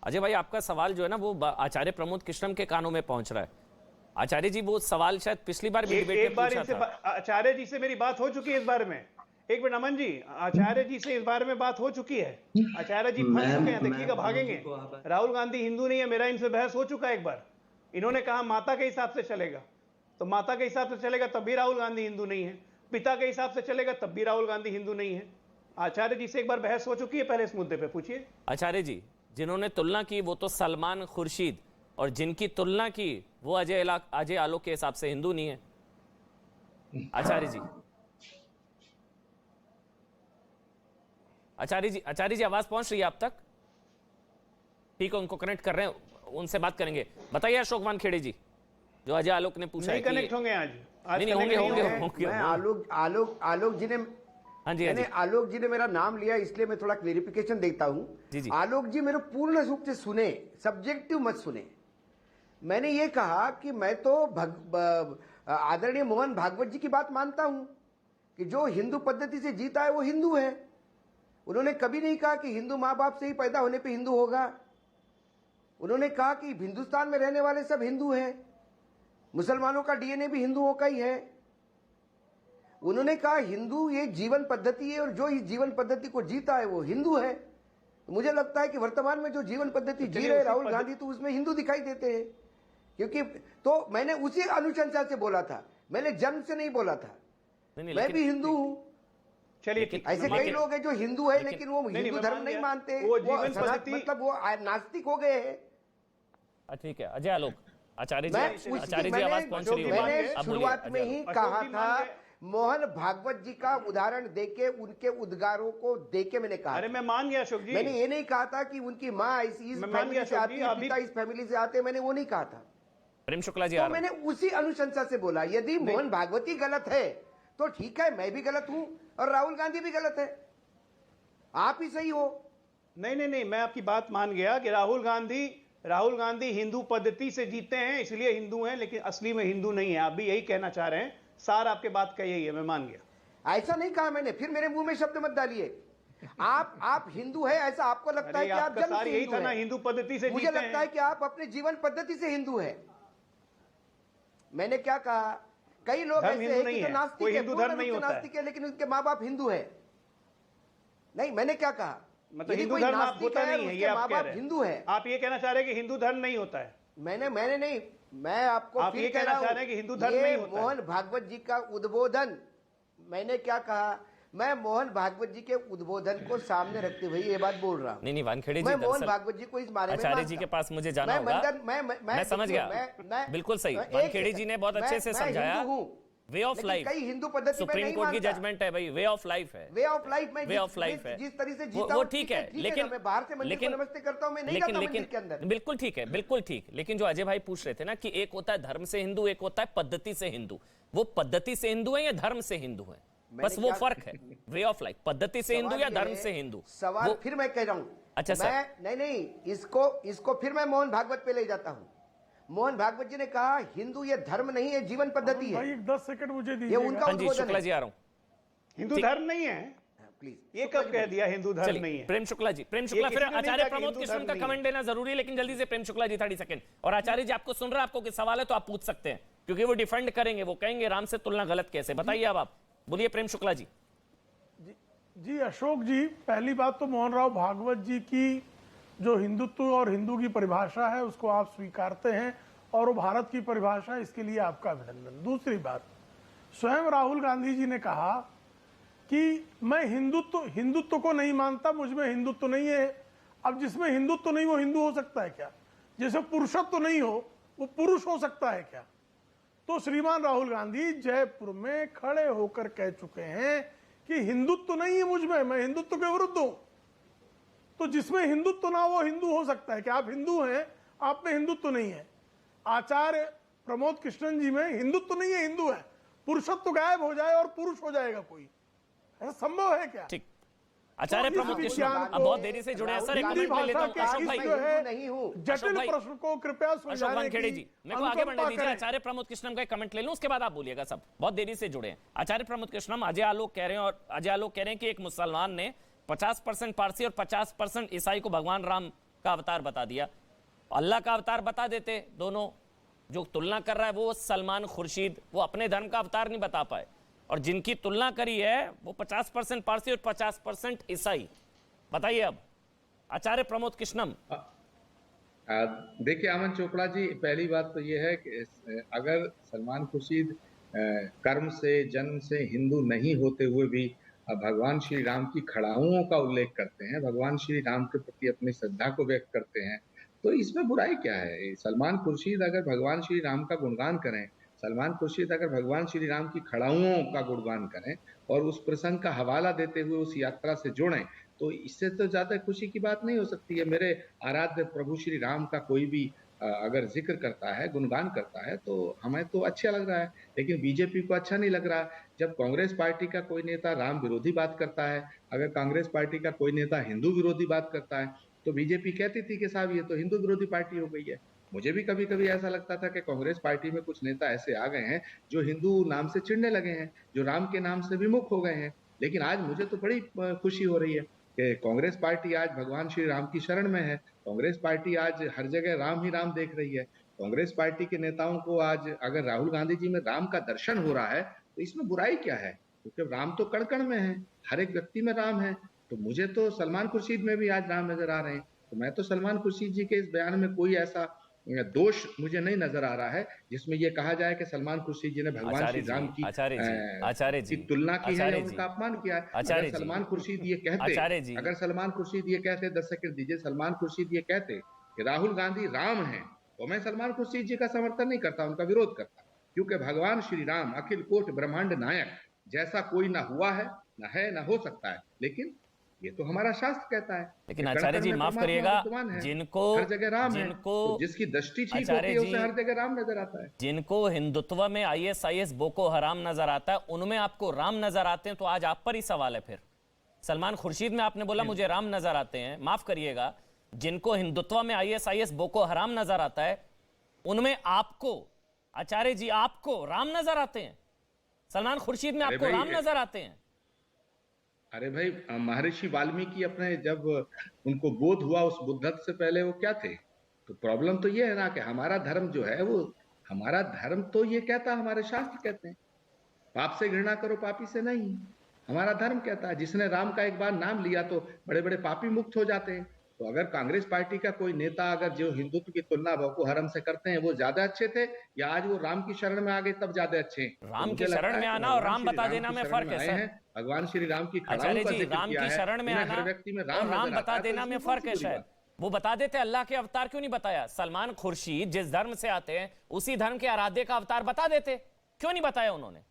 अजय भाई, आपका सवाल जो है ना वो आचार्य प्रमोद कृष्णम के कानों में पहुंच रहा है। आचार्य जी वो सवाल शायद पिछली बार भी डिबेट में पूछा था। आचार्य जी से मेरी बात हो चुकी है इस बारे में। एक मिनट अमन जी, आचार्य जी से इस बारे में बात हो चुकी है। आचार्य जी फंस चुके हैं, देखिएगा भागेंगे। राहुल गांधी हिंदू नहीं है, मेरा इनसे बहस हो चुका है एक बार। इन्होंने कहा माता के हिसाब से चलेगा, तो माता के हिसाब से चलेगा तब भी राहुल गांधी हिंदू नहीं है। पिता के हिसाब से चलेगा तब भी राहुल गांधी हिंदू नहीं है। आचार्य जी से एक बार बहस हो चुकी है पहले इस मुद्दे पे, पूछिए। आचार्य जी, जिन्होंने तुलना की वो तो सलमान खुर्शीद, और जिनकी तुलना की वो अजय आलोक के हिसाब से हिंदू नहीं है। आचार्य जी, आचार्य जी आवाज पहुंच रही है आप तक? ठीक है, उनको कनेक्ट कर रहे हैं, उनसे बात करेंगे। बताइए अशोक वानखेड़े जी, जो अजय आलोक ने पूछा नहीं कनेक्ट होंगे आज। नहीं होंगे। आलोक जी ने, हाँ जी, मैंने आलोक जी ने मेरा नाम लिया, इसलिए मैं थोड़ा क्लेरिफिकेशन देता हूं। आलोक जी मेरे पूर्ण रूप से सुने, सब्जेक्टिव मत सुने। मैंने ये कहा कि मैं तो आदरणीय मोहन भागवत जी की बात मानता हूं कि जो हिंदू पद्धति से जीता है वो हिंदू है। उन्होंने कभी नहीं कहा कि हिंदू माँ बाप से ही पैदा होने पे हिंदू होगा। उन्होंने कहा कि हिंदुस्तान में रहने वाले सब हिंदू हैं, मुसलमानों का डीएनए भी हिंदुओं का ही है। उन्होंने कहा हिंदू ये जीवन पद्धति है, और जो इस जीवन पद्धति को जीता है वो हिंदू है। तो मुझे लगता है कि वर्तमान में जो जीवन पद्धति जी रहे राहुल गांधी, तो उसमें हिंदू दिखाई देते हैं। क्योंकि तो मैंने उसी अनुशंसा से बोला था, मैंने जन्म से नहीं बोला था। मैं भी हिंदू हूं। चलिए, ऐसे कई लोग हैं जो हिंदू है लेकिन वो हिंदू धर्म नहीं मानते, वो मतलब वो नास्तिक हो गए हैं। ठीक है अजय आलोक, आचार्य जी आवाज पहुंच रही है। मैंने शुरुआत में ही कहा था, मोहन भागवत जी का उदाहरण देके, उनके उद्गारों को देके मैंने कहा। अरे मैं मान गया अशोक जी। मैंने ये नहीं कहा था कि उनकी माँ इस फैमिली से आती है, पिता इस फैमिली से आते, मैंने वो नहीं कहा था। प्रेम शुक्ला जी, तो मैंने उसी अनुशंसा से बोला। यदि मोहन भागवती गलत है तो ठीक है, मैं भी गलत हूं और राहुल गांधी भी गलत है, आप ही सही हो। नहीं, मैं आपकी बात मान गया कि राहुल गांधी हिंदू पद्धति से जीते हैं इसलिए हिंदू हैं, लेकिन असली में हिंदू नहीं है। आप भी यही कहना चाह रहे हैं। सार आपके बात का यही है, मैं मान गया। ऐसा नहीं कहा मैंने, फिर मेरे मुंह में शब्द मत डालिए। आप हिंदू है ऐसा आपको लगता है कि आप जन्म से यही था ना, हिंदू पद्धति से। मुझे लगता है कि आप अपने जीवन पद्धति से हिंदू है। मैंने क्या कहा, कई लोग ऐसे हैं कि जो नास्तिक है, हिंदू धर्म नहीं होता है, नास्तिक है लेकिन उनके माँ बाप हिंदू है। नहीं, मैंने क्या कहा, मतलब हिंदू धर्म होता नहीं है, ये आप कह रहे हैं। हिंदू है, आप ये कहना चाह रहे हैं कि हिंदू धर्म नहीं होता है। मैंने नहीं, मैं आपको आप ये कहना चाह रहे हैं कि हिंदू धर्म नहीं होता है। मोहन भागवत जी का उद्बोधन, मैंने क्या कहा, मैं मोहन भागवत जी के उद्बोधन को सामने रखते हुए ये बात बोल रहा हूँ। नहीं वानखेड़े जी, मैं मोहन भागवत जी को इस बारे में आचार्य जी के पास मुझे जाना होगा। मैं समझ गया, बिल्कुल सही। वानखेड़े जी ने बहुत अच्छे से समझाया। वे ऑफ लाइफ, कई हिंदू पद्धति सुप्रीम कोर्ट की जजमेंट है भाई, वे ऑफ लाइफ है, वे ऑफ लाइफ में, वे ऑफ लाइफ है, जिस तरह से जीता वो ठीक है। लेकिन मैं बाहर से मंदिर को नमस्ते करता हूं, मैं नहीं जाता मंदिर के अंदर। बिल्कुल ठीक है, बिल्कुल ठीक। लेकिन जो अजय भाई पूछ रहे थे ना कि एक होता है धर्म से हिंदू, एक होता है पद्धति से हिंदू। वो पद्धति से हिंदू है या धर्म से हिंदू है, बस वो फर्क है। वे ऑफ लाइफ, पद्धति से हिंदू या धर्म से हिंदू। सवाल फिर मैं कह रहा हूं, अच्छा सर, नहीं, इसको फिर मैं मोहन भागवत पे ले जाता हूं। मोहन भागवत जी ने कहा हिंदू ये धर्म नहीं है, जीवन पद्धति है। भाई 10 सेकंड मुझे दीजिए, ये उनका शुक्ला जी आ रहा हूं। हिंदू धर्म नहीं है, प्लीज। ये कब कह दिया हिंदू धर्म नहीं है? प्रेम शुक्ला जी, फिर आचार्य प्रमोद कृष्ण का कमेंट लेना जरूरी है, लेकिन जल्दी से प्रेम शुक्ला जी 30 सेकंड। और आचार्य जी आपको सुन रहा है, आपको कुछ सवाल है तो आप पूछ सकते हैं, क्योंकि वो डिफेंड करेंगे, वो कहेंगे राम से तुलना गलत कैसे। बताइए अब आप बोलिए प्रेम शुक्ला जी। जी अशोक जी, पहली बात तो मोहन राव भागवत जी की जो हिंदुत्व और हिंदू की परिभाषा है उसको आप स्वीकारते हैं और वो भारत की परिभाषा है, इसके लिए आपका अभिनंदन। दूसरी बात, स्वयं राहुल गांधी जी ने कहा कि मैं हिंदुत्व को नहीं मानता, मुझ में हिंदुत्व नहीं है। अब जिसमें हिंदुत्व नहीं वो हिंदू हो सकता है क्या? जैसे पुरुषत्व नहीं हो वो पुरुष हो सकता है क्या? तो श्रीमान राहुल गांधी जयपुर में खड़े होकर कह चुके हैं कि हिंदुत्व नहीं है मुझ में, मैं हिंदुत्व के विरुद्ध हूं। तो जिसमें हिंदुत्व ना वो हिंदू हो सकता है क्या? आप हिंदू हैं, आप में हिंदुत्व नहीं है। आचार्य प्रमोद कृष्णन जी में हिंदुत्व नहीं है, हिंदू है। पुरुषत्व गायब हो जाए और पुरुष हो जाएगा कोई, ऐसा संभव है क्या? ठीक, आचार्य प्रमोद कृष्णन अब बहुत देरी से जुड़े हैं सर, एक कमेंट ले लेता हूं। अशोक भाई जटिल प्रश्न को कृपया अशोक वानखेड़े जी, मेरे को आगे बढ़ने दीजिए। आचार्य प्रमोद कृष्णन का एक कमेंट ले लूं, उसके बाद आप बोलिएगा। सब बहुत देरी से जुड़े हैं। आचार्य प्रमोद कृष्णन, अजय आलोक कह रहे हैं, और अजय आलोक कह रहे हैं कि एक मुसलमान ने 50% पारसी और 50% ईसाई को भगवान राम का अवतार बता दिया। अल्लाह का अवतार बता देते दोनों। जो तुलना कर रहा है वो सलमान खुर्शीद, वो अपने धर्म का अवतार नहीं बता पाए, और जिनकी तुलना करी है वो 50% पारसी और 50% ईसाई। बताइए अब आचार्य प्रमोद कृष्णम। देखिए अमन चोपड़ा जी, पहली बात तो ये है कि अगर सलमान खुर्शीद कर्म से जन्म से हिंदू नहीं होते हुए भी भगवान श्री राम की खड़ाओं का उल्लेख करते हैं, भगवान श्री राम के प्रति अपनी श्रद्धा को व्यक्त करते हैं, तो इसमें बुराई क्या है? सलमान खुर्शीद अगर भगवान श्री राम का गुणगान करें, सलमान खुर्शीद अगर भगवान श्री राम की खड़ाओं का गुणगान करें और उस प्रसंग का हवाला देते हुए उस यात्रा से जुड़ें, तो इससे तो ज्यादा खुशी की बात नहीं हो सकती है। मेरे आराध्य प्रभु श्री राम का कोई भी अगर जिक्र करता है, गुणगान करता है, तो हमें तो अच्छा लग रहा है, लेकिन बीजेपी को अच्छा नहीं लग रहा। जब कांग्रेस पार्टी का कोई नेता राम विरोधी बात करता है, अगर कांग्रेस पार्टी का कोई नेता हिंदू विरोधी बात करता है, तो बीजेपी कहती थी कि साहब ये तो हिंदू विरोधी पार्टी हो गई है। मुझे भी कभी कभी ऐसा लगता था कि कांग्रेस पार्टी में कुछ नेता ऐसे आ गए हैं जो हिंदू नाम से चिढ़ने लगे हैं, जो राम के नाम से विमुख हो गए हैं। लेकिन आज मुझे तो बड़ी खुशी हो रही है कि कांग्रेस पार्टी आज भगवान श्री राम की शरण में है। कांग्रेस पार्टी आज हर जगह राम ही राम देख रही है। कांग्रेस पार्टी के नेताओं को आज अगर राहुल गांधी जी में राम का दर्शन हो रहा है तो इसमें बुराई क्या है? क्योंकि राम तो कण कण में है, हर एक व्यक्ति में राम है। तो मुझे तो सलमान खुर्शीद में भी आज राम नजर आ रहे हैं। तो मैं तो सलमान खुर्शीद जी के इस बयान में कोई ऐसा दोष मुझे नहीं नजर आ रहा है जिसमें यह कहा जाए कि सलमान खुर्शीद जी ने भगवान श्री राम की तुलना की है या उनका अपमान किया है। अगर सलमान खुर्शीद ये कहते, अगर सलमान खुर्शीद ये कहते, 10 सेकंड दीजिए, सलमान खुर्शीद ये कहते कि राहुल गांधी राम है, तो मैं सलमान खुर्शीद जी का समर्थन नहीं करता, उनका विरोध करता, क्योंकि भगवान श्री राम अखिल कोट ब्रह्मांड नायक जैसा कोई ना हुआ है, ना है, ना हो सकता है। लेकिन ये तो हमारा शास्त्र कहता है। लेकिन आचार्य जी माफ करिएगा, जिनको हर जगह राम है, तो जिसकी दृष्टि ठीक होती है उसे हर जगह राम नजर आता है। जिनको हिंदुत्व में ISIS बोको हराम नजर आता है, उनमें आपको राम नजर आते हैं, तो आज आप पर ही सवाल है। फिर सलमान खुर्शीद में आपने बोला मुझे राम नजर आते हैं। माफ करिएगा, जिनको हिंदुत्व में ISIS बोको हराम नजर आता है, उनमें आपको, आचार्य जी आपको राम नजर आते हैं। सलमान खुर्शीद में आपको राम नजर आते हैं। अरे भाई, महर्षि वाल्मीकि अपने जब उनको बोध हुआ उस बुद्धत्व से पहले वो क्या थे? तो प्रॉब्लम तो ये है ना कि हमारा धर्म जो है वो, हमारा धर्म तो ये कहता, हमारे शास्त्र कहते हैं पाप से घृणा करो, पापी से नहीं। हमारा धर्म कहता है जिसने राम का एक बार नाम लिया तो बड़े बड़े पापी मुक्त हो जाते हैं। तो अगर कांग्रेस पार्टी का कोई नेता अगर जो हिंदुत्व की तुलना बोको हराम से करते हैं वो ज्यादा अच्छे थे, या आज वो राम की शरण में आ गए तब ज्यादा अच्छे हैं? राम की शरण में आना और राम बता देना में फर्क है सर। भगवान श्री राम की आचार्य जी, राम की शरण में आना और राम बता देना में फर्क है। शायद वो बता देते, अल्लाह के अवतार क्यों नहीं बताया? सलमान खुर्शीद जिस धर्म से आते हैं उसी धर्म के आराध्य का अवतार बता देते, क्यों नहीं बताया उन्होंने?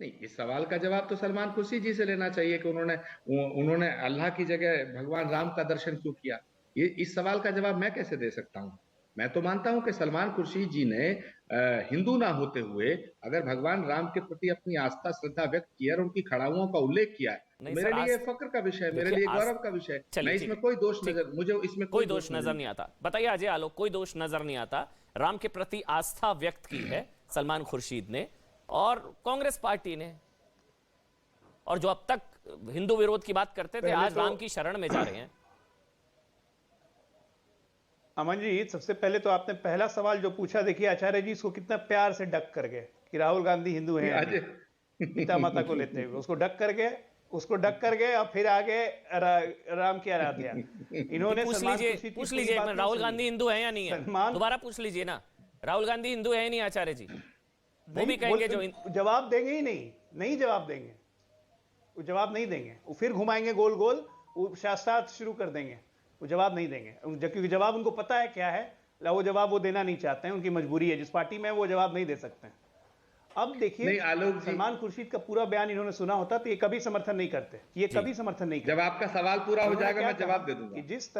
नहीं, इस सवाल का जवाब तो सलमान खुर्शीद जी से लेना चाहिए कि उन्होंने अल्लाह की जगह भगवान राम का दर्शन क्यों किया। ये इस सवाल का जवाब मैं कैसे दे सकता हूँ? मैं तो मानता हूं कि सलमान खुर्शीद जी ने हिंदू ना होते हुए अगर भगवान राम के प्रति अपनी आस्था श्रद्धा व्यक्त की और उनकी खड़ाओं का उल्लेख किया है, मेरे लिए फक्र का विषय, मेरे लिए गौरव का विषय। मैं इसमें कोई दोष नजर, मुझे इसमें कोई दोष नजर नहीं आता। बताइए अजय आलोक, कोई दोष नजर नहीं आता। राम के प्रति आस्था व्यक्त की है सलमान खुर्शीद ने और कांग्रेस पार्टी ने, और जो अब तक हिंदू विरोध की बात करते थे आज राम की शरण में जा रहे हैं। अमन जी, सबसे पहले तो आपने पहला सवाल जो पूछा, देखिए आचार्य जी इसको कितना प्यार से डक कर गए कि राहुल गांधी हिंदू हैं, पिता माता को लेते हुए उसको डक कर गए उसको ढक कर गए और फिर आगे राम की आराध्या। इन्होंने पूछ लीजिए राहुल गांधी हिंदू है या नहीं है, दोबारा पूछ लीजिए ना, राहुल गांधी हिंदू है या नहीं आचार्य जी? वो भी कहेंगे जो जवाब देंगे ही नहीं जवाब देंगे, वो जवाब नहीं देंगे, वो फिर घुमाएंगे गोल गोल, वो शास्त्रार्थ शुरू कर देंगे, वो जवाब नहीं देंगे क्योंकि जवाब उनको पता है क्या है, वो जवाब वो देना नहीं चाहते हैं, उनकी मजबूरी है, जिस पार्टी में वो जवाब नहीं दे सकते हैं। अब देखिए सलमान खुर्शीद का पूरा बयान इन्होंने सुना होता तो ये कभी समर्थन नहीं करते, ये कभी समर्थन नहीं करते। जब आपका सवाल पूरा हो जाएगा मैं जवाब दे दूंगा। जिस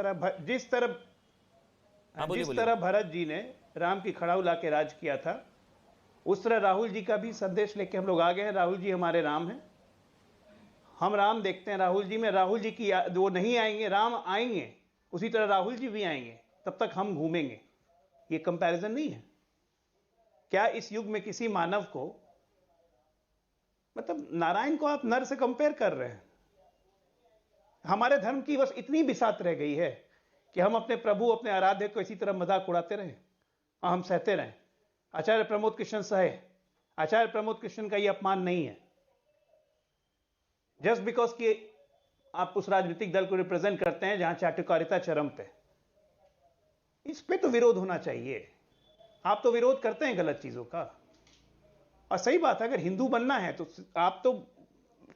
तरह भरत जी ने राम की खड़ाऊ ला के राज किया था, उस तरह राहुल जी का भी संदेश लेके हम लोग आ गए हैं। राहुल जी हमारे राम हैं, हम राम देखते हैं राहुल जी में। राहुल जी की वो नहीं आएंगे, राम आएंगे, उसी तरह राहुल जी भी आएंगे, तब तक हम घूमेंगे। ये कंपैरिजन नहीं है। क्या इस युग में किसी मानव को, मतलब नारायण को आप नर से कंपेयर कर रहे हैं? हमारे धर्म की बस इतनी बिसात रह गई है कि हम अपने प्रभु, अपने आराध्य को इसी तरह मजाक उड़ाते रहे और हम सहते रहे। आचार्य प्रमोद कृष्ण सहे, आचार्य प्रमोद कृष्ण का यह अपमान नहीं है जस्ट बिकॉज कि आप उस राजनीतिक दल को रिप्रेजेंट करते हैं जहां चाटुकारिता चरम पे। इस पे तो विरोध होना चाहिए। आप तो विरोध करते हैं गलत चीजों का, और सही बात है, अगर हिंदू बनना है तो आप तो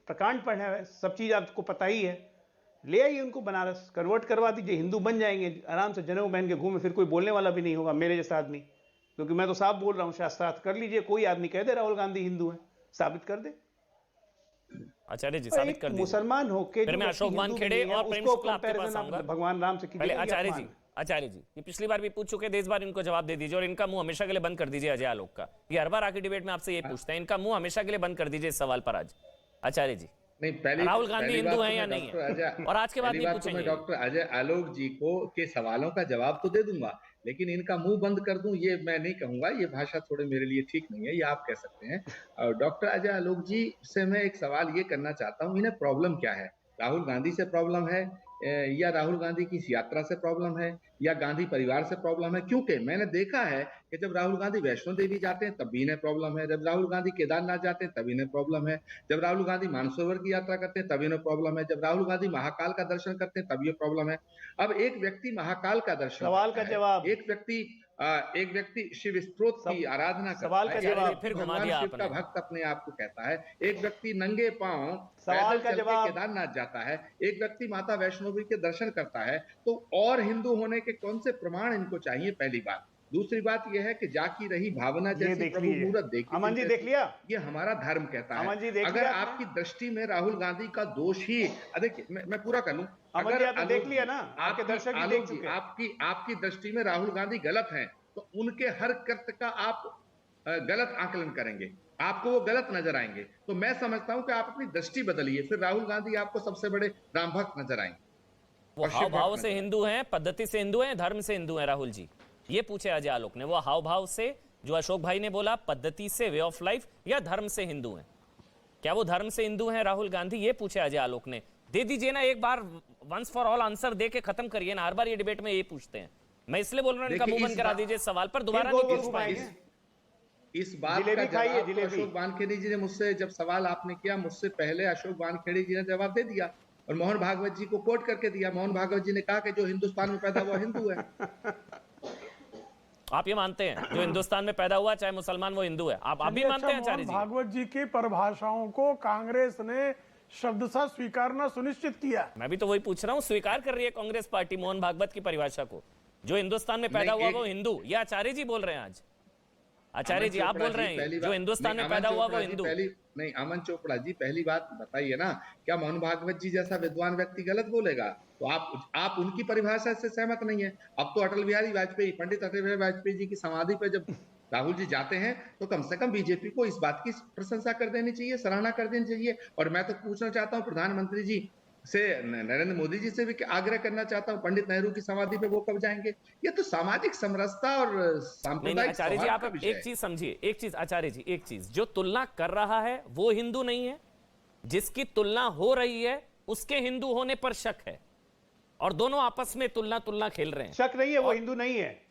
प्रकांड पढ़े हैं, सब चीज आपको पता ही है, ले आइए उनको बनारस, कन्वर्ट करवा दीजिए, हिंदू बन जाएंगे, आराम से जनेऊ पहन के घूमे, फिर कोई बोलने वाला भी नहीं होगा मेरे जैसा आदमी, क्योंकि मैं तो साफ बोल रहा हूं। शास्त्रार्थ कर लीजिए, कोई आदमी कह दे राहुल गांधी हिंदू है, साबित कर दे। आचार्य जी साबित कर दीजिए। मुसलमान होके फिर मैं अशोक वानखेड़े और प्रेम शुक्ला आपके पास आऊंगा। भगवान राम से पहले आचार्य जी ये पिछली बार भी पूछ चुके थे, इस बार इनको जवाब दे दीजिए, और इनका मुंह हमेशा के लिए बंद कर दीजिए। अजय आलोक का ये हर बार आके डिबेट में आपसे ये पूछते हैं, इनका मुंह हमेशा के लिए बंद कर दीजिए इस सवाल पर आज। आचार्य जी नहीं, पहली राहुल गांधी हिंदू है या नहीं है, और आज के बाद नहीं पूछेंगे। मैं डॉक्टर अजय आलोक जी के सवालों का जवाब तो दे दूंगा, लेकिन इनका मुंह बंद कर दूं ये मैं नहीं कहूंगा, ये भाषा थोड़े मेरे लिए ठीक नहीं है, ये आप कह सकते हैं। और डॉक्टर अजय आलोक जी से मैं एक सवाल ये करना चाहता हूँ, इन्हें प्रॉब्लम क्या है? राहुल गांधी से प्रॉब्लम है, या राहुल गांधी की इस यात्रा से प्रॉब्लम है, या गांधी परिवार से प्रॉब्लम है? क्योंकि मैंने देखा है कि जब राहुल गांधी वैष्णो देवी जाते हैं तब भी इन्हें प्रॉब्लम है, जब राहुल गांधी केदारनाथ जाते हैं तब इन्हें प्रॉब्लम है, जब राहुल गांधी मानसरोवर की यात्रा करते हैं तब इन्हें प्रॉब्लम है, जब राहुल गांधी महाकाल का दर्शन करते हैं तब ये प्रॉब्लम है। अब एक व्यक्ति महाकाल का दर्शन, सवाल का जवाब, एक व्यक्ति शिव स्त्रोत की आराधना सवाल का जवाब, फिर घुमा दिया शिव का भक्त अपने आप को कहता है, एक व्यक्ति नंगे पांव सवाल का जवाब केदारनाथ जाता है, एक व्यक्ति माता वैष्णो देवी के दर्शन करता है, तो और हिंदू होने के कौन से प्रमाण इनको चाहिए? पहली बात। दूसरी बात यह है कि जाकी रही भावना जैसी प्रभु मूरत देखी। अमन जी देख लिया, ये हमारा धर्म कहता है। अमन जी देख अगर लिया, आपकी दृष्टि में राहुल गांधी का दोष ही, देखिए मैं पूरा कर लूं, अगर आप देख लिया ना, आपके दर्शक भी देख चुके, आपकी दृष्टि में राहुल गांधी गलत हैं, तो उनके हर कृत्य का आप गलत आकलन करेंगे, आपको वो गलत नजर आएंगे। तो मैं समझता हूं कि आप अपनी दृष्टि बदलिए, फिर राहुल गांधी आपको सबसे बड़े राम भक्त नजर आएंगे। वो हाव भाव से हिंदू हैं, पद्धति से हिंदू हैं, धर्म से हिंदू हैं राहुल जी? ये पूछे अजय आलोक ने। वो हाव भाव से, जो अशोक भाई ने बोला, पद्धति से, वे ऑफ लाइफ, या धर्म से हिंदू हैं? क्या वो धर्म से हिंदू हैं राहुल गांधी? ये पूछे अजय आलोक ने। दे दीजिए ना एक बार, वंस फॉर ऑल आंसर दे के खत्म करिए ना, हर बार ये डिबेट में ये पूछते हैं। मैं इसलिए बोल रहा हूं इनका मुंह बंद करा दीजिए, सवाल पर दोबारा नहीं पूछ पाएंगे। इस बात का जवाब अशोक वानखेड़े जी ने मुझसे, जब सवाल आपने किया मुझसे पहले, अशोक वानखेड़े जी ने जवाब दे दिया और मोहन भागवत जी को कोट करके दिया। मोहन भागवत जी ने कहा कि जो हिंदुस्तान में पैदा हुआ हिंदू है। आप ये मानते हैं जो हिंदुस्तान में पैदा हुआ, चाहे मुसलमान, वो हिंदू है? आप भी मानते हैं आचार्य जी? भागवत जी की परिभाषाओं को कांग्रेस ने शब्दशः स्वीकारना सुनिश्चित किया। मैं भी तो वही पूछ रहा हूँ, स्वीकार कर रही है कांग्रेस पार्टी मोहन भागवत की परिभाषा को? जो हिंदुस्तान में पैदा हुआ वो हिंदू, ये आचार्य जी बोल रहे हैं आज? आचार्य जी आप बोल रहे हैं जो हिंदुस्तान में पैदा हुआ वो हिंदू? नहीं, अमन चोपड़ा जी पहली बात बताइए ना, क्या मोहन भागवत जी जैसा विद्वान व्यक्ति गलत बोलेगा? तो आप उनकी परिभाषा से सहमत नहीं है। अब तो अटल बिहारी वाजपेयी, पंडित अटल बिहारी वाजपेयी जी की समाधि पर जब राहुल जी जाते हैं तो कम से कम बीजेपी को इस बात की प्रशंसा कर देनी चाहिए, सराहना कर देनी चाहिए। और मैं तो पूछना चाहता हूँ प्रधानमंत्री जी से, नरेंद्र मोदी जी से भी आग्रह करना चाहता हूं, पंडित नेहरू की समाधि पे वो कब जाएंगे? ये तो सामाजिक समरसता और सांप्रदायिक। आचार्य जी आप एक चीज समझिए, एक चीज आचार्य जी, एक चीज, जो तुलना कर रहा है वो हिंदू नहीं है, जिसकी तुलना हो रही है उसके हिंदू होने पर शक है, और दोनों आपस में तुलना खेल रहे हैं। शक नहीं है, वो हिंदू नहीं है।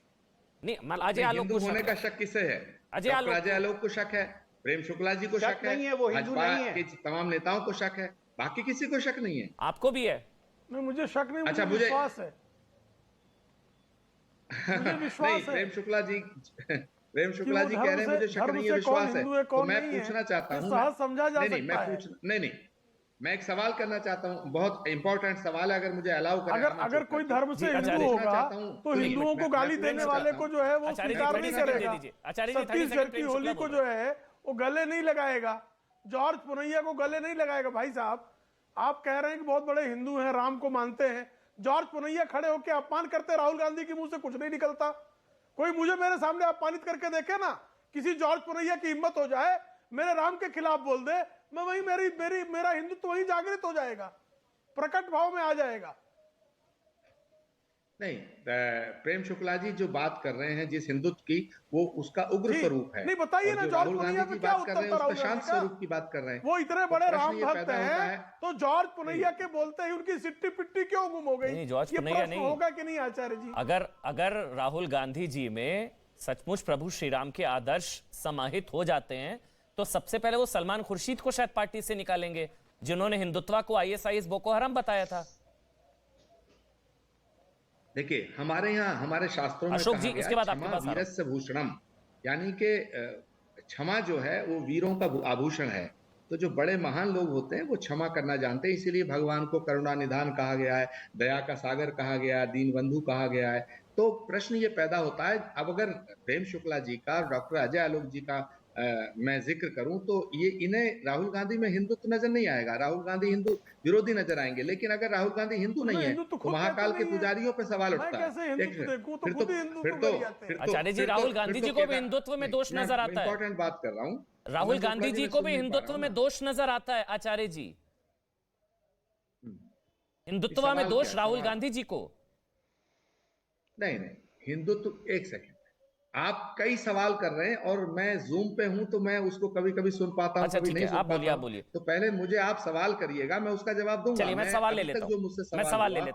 नहीं, अजय आलोक को होने का शक किसे है? अजय आलोक को शक है, प्रेम शुक्ला जी को शक है, नहीं है, वो हिंदू नहीं है, तमाम नेताओं को शक है, बाकी किसी को शक नहीं है। आपको भी है? नहीं, मुझे शक नहीं, अच्छा, मुझे विश्वास है। मुझे विश्वास नहीं, है। प्रेम शुक्ला जी कह रहे हैं मुझे शक नहीं है, विश्वास है। तो मैं पूछना चाहता हूँ, समझा जा सकता है। नहीं, मैं एक सवाल करना चाहता हूँ, बहुत इंपॉर्टेंट सवाल है, अगर मुझे अलाउ करें। अगर कोई धर्म से हिंदू होगा तो हिंदुओं को गाली देने वाले को जो है वो स्वीकार नहीं करेगा। सतीश जट्टी होली को जो है वो गले नहीं लगाएगा, जॉर्ज पुनैया को गले नहीं लगाएगा। भाई साहब, आप कह रहे हैं कि बहुत बड़े हिंदू हैं, राम को मानते हैं, जॉर्ज पुनैया खड़े होकर अपमान करते, राहुल गांधी के मुंह से कुछ नहीं निकलता। कोई मुझे मेरे सामने अपमानित करके देखे ना, किसी जॉर्ज पुनैया की हिम्मत हो जाए मेरे राम के खिलाफ बोल दे, मैं वही मेरा हिंदुत्व वही जागृत हो जाएगा, प्रकट भाव में आ जाएगा। नहीं, प्रेम शुक्ला जी जो बात कर रहे हैं जिस हिंदुत्व की, वो उसका उग्र स्वरूप है। नहीं, बताइए ना, जॉर्ज पुनैया पे क्या उत्तर था? राहुल शांत स्वरूप की बात कर रहे हैं। वो इतने बड़े राम भक्त हैं, तो जॉर्ज पुनैया के बोलते ही उनकी सिट्टी पिट्टी क्यों गुम हो गई? जॉर्ज पुनैया नहीं होगा कि नहीं आचार्य जी? अगर राहुल गांधी जी में सचमुच प्रभु श्री राम के आदर्श समाहित हो जाते हैं तो सबसे पहले वो सलमान खुर्शीद को शायद पार्टी से निकालेंगे, जिन्होंने हिंदुत्व को ISIS बोको हराम बताया था। देखिए, हमारे यहाँ हमारे शास्त्रों में अशोक कहा जी, गया, इसके बाद आपके क्षमा पास वीरस्य भूषणम, यानी कि क्षमा जो है वो वीरों का आभूषण है। तो जो बड़े महान लोग होते हैं वो क्षमा करना जानते हैं, इसीलिए भगवान को करुणा निधान कहा गया है, दया का सागर कहा गया है, दीन बंधु कहा गया है। तो प्रश्न ये पैदा होता है, अब अगर प्रेम शुक्ला जी का, डॉक्टर अजय आलोक जी का मैं जिक्र करूं तो ये इन्हें राहुल गांधी में हिंदुत्व नजर नहीं आएगा, राहुल गांधी हिंदू विरोधी नजर आएंगे। लेकिन अगर राहुल गांधी हिंदू नहीं है तो महाकाल के पुजारियों पे सवाल उठता है। आचार्य जी, राहुल गांधी जी को भी हिंदुत्व में दोष नजर आता है। इंपॉर्टेंट बात कर रहा हूँ, राहुल गांधी जी को भी हिंदुत्व में दोष नजर आता है आचार्य जी, हिंदुत्व में दोष राहुल गांधी जी को। नहीं, हिंदुत्व, एक सेकंड, आप कई सवाल कर रहे हैं और मैं जूम पे हूं तो मैं उसको कभी कभी सुन पाता हूं, कभी नहीं सुन पाता हूं। तो पहले मुझे आप सवाल करिएगा, मैं उसका जवाब दूंगा। चलिए, मैं सवाल ले लेता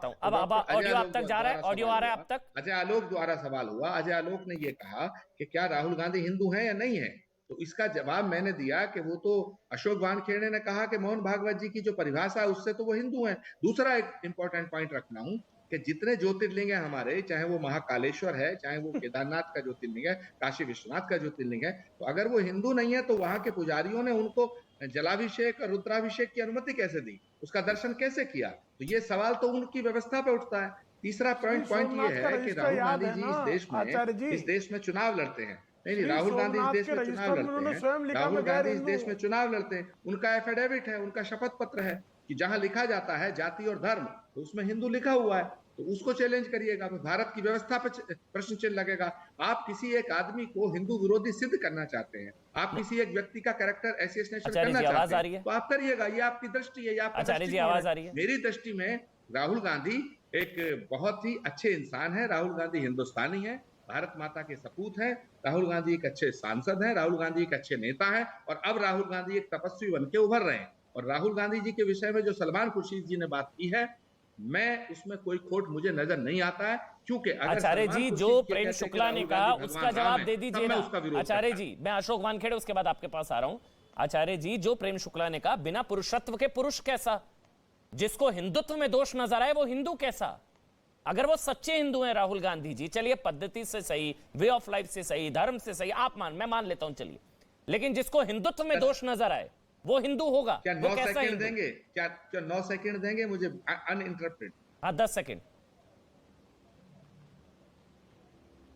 हूं। अब ऑडियो आप तक जा रहा है, ऑडियो आ रहा है आप तक। अजय आलोक द्वारा सवाल हुआ, अजय आलोक ने ये कहा कि क्या राहुल गांधी हिंदू है या नहीं है, तो इसका जवाब मैंने दिया कि वो तो अशोक वानखेड़े ने कहा कि मोहन भागवत जी की जो परिभाषा है उससे तो वो हिंदू है। दूसरा एक इंपॉर्टेंट पॉइंट रखना हूं कि जितने ज्योतिर्लिंग है हमारे, चाहे वो महाकालेश्वर है, चाहे वो केदारनाथ का ज्योतिर्लिंग है, काशी विश्वनाथ का ज्योतिर्लिंग है, तो अगर वो हिंदू नहीं है तो वहां के पुजारियों ने उनको जलाभिषेक और रुद्राभिषेक की अनुमति कैसे दी, उसका दर्शन कैसे किया? तो ये सवाल तो उनकी व्यवस्था पे उठता है। तीसरा पॉइंट ये है कि राहुल गांधी जी इस देश में चुनाव लड़ते हैं। नहीं, राहुल गांधी इस देश में चुनाव लड़ते हैं, राहुल गांधी इस देश में चुनाव लड़ते हैं। उनका एफिडेविट है, उनका शपथ पत्र है कि जहां लिखा जाता है जाति और धर्म, तो उसमें हिंदू लिखा हुआ है, तो उसको चैलेंज करिएगा, भारत की व्यवस्था पर प्रश्न चिन्ह लगेगा। आप किसी एक आदमी को हिंदू विरोधी सिद्ध करना चाहते हैं, आप किसी एक व्यक्ति का कैरेक्टर एसोसिएशन करना चाहते हैं, तो आप करिएगा, ये आपकी दृष्टि है, ये आपका दृष्टिकोण है। मेरी दृष्टि में राहुल गांधी एक बहुत ही अच्छे इंसान है, राहुल गांधी हिंदुस्तानी है, भारत माता के सपूत हैं, राहुल गांधी एक अच्छे सांसद हैं, राहुल गांधी एक अच्छे नेता हैं, और अब राहुल गांधी एक तपस्वी बन के उभर रहे हैं। और राहुल गांधी जी के विषय में जो सलमान खुर्शीद जी ने बात की है, मैं उसमें कोई खोट मुझे नजर नहीं आता है, क्योंकि आचार्य जी जो प्रेम शुक्ला ने कहा उसका जवाब दे दीजिए ना आचार्य जी। मैं अशोक वानखेड़े उसके बाद आपके पास आ रहा हूं। आचार्य जी, जो प्रेम शुक्ला ने कहा बिना पुरुषत्व के पुरुष कैसा, जिसको हिंदुत्व में दोष नजर आए वो हिंदू कैसा? अगर वो सच्चे हिंदू हैं राहुल गांधी जी, चलिए पद्धति से सही, वे ऑफ लाइफ से सही, धर्म से सही, मैं मान लेता हूं, चलिए, लेकिन जिसको हिंदुत्व में दोष नजर आए वो हिंदू होगा? क्या 9 सेकंड देंगे? क्या 9 सेकंड देंगे मुझे अनइंटरप्टेड? हाँ, 10 सेकंड।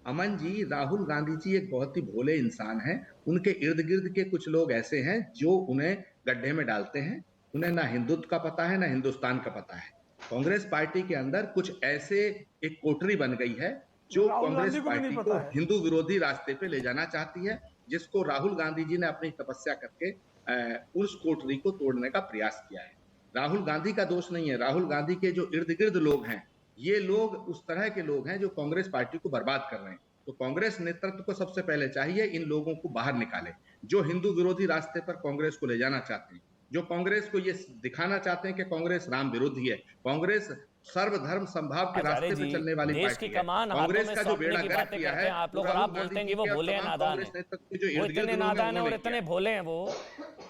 अमन जी, राहुल गांधी जी एक बहुत ही भोले इंसान हैं, उनके इर्द गिर्द के कुछ लोग ऐसे हैं जो उन्हें गड्ढे में डालते हैं, उन्हें ना हिंदुत्व का पता है ना हिंदुस्तान का पता है। कांग्रेस पार्टी के अंदर कुछ ऐसे एक कोठरी बन गई है जो कांग्रेस पार्टी को हिंदू विरोधी रास्ते पे ले जाना चाहती है, जिसको राहुल गांधी जी ने अपनी तपस्या करके उस कोठरी को तोड़ने का प्रयास किया है। राहुल गांधी का दोष नहीं है, राहुल गांधी के जो इर्द गिर्द लोग हैं, ये लोग उस तरह के लोग हैं जो कांग्रेस पार्टी को बर्बाद कर रहे हैं। तो कांग्रेस नेतृत्व को सबसे पहले चाहिए इन लोगों को बाहर निकाले, जो हिंदू विरोधी रास्ते पर कांग्रेस को ले जाना चाहते हैं, जो कांग्रेस को ये दिखाना चाहते हैं कि कांग्रेस राम विरोधी है, कांग्रेस सर्वधर्म संभाव के रास्ते पे चलने वाली पार्टी है। कांग्रेस का जो बेड़ा गर्क किया है, आप लोग आप बोलते हैं कि वो भोले हैं, नादान हैं, वो इतने नादान हैं और इतने भोले हैं, वो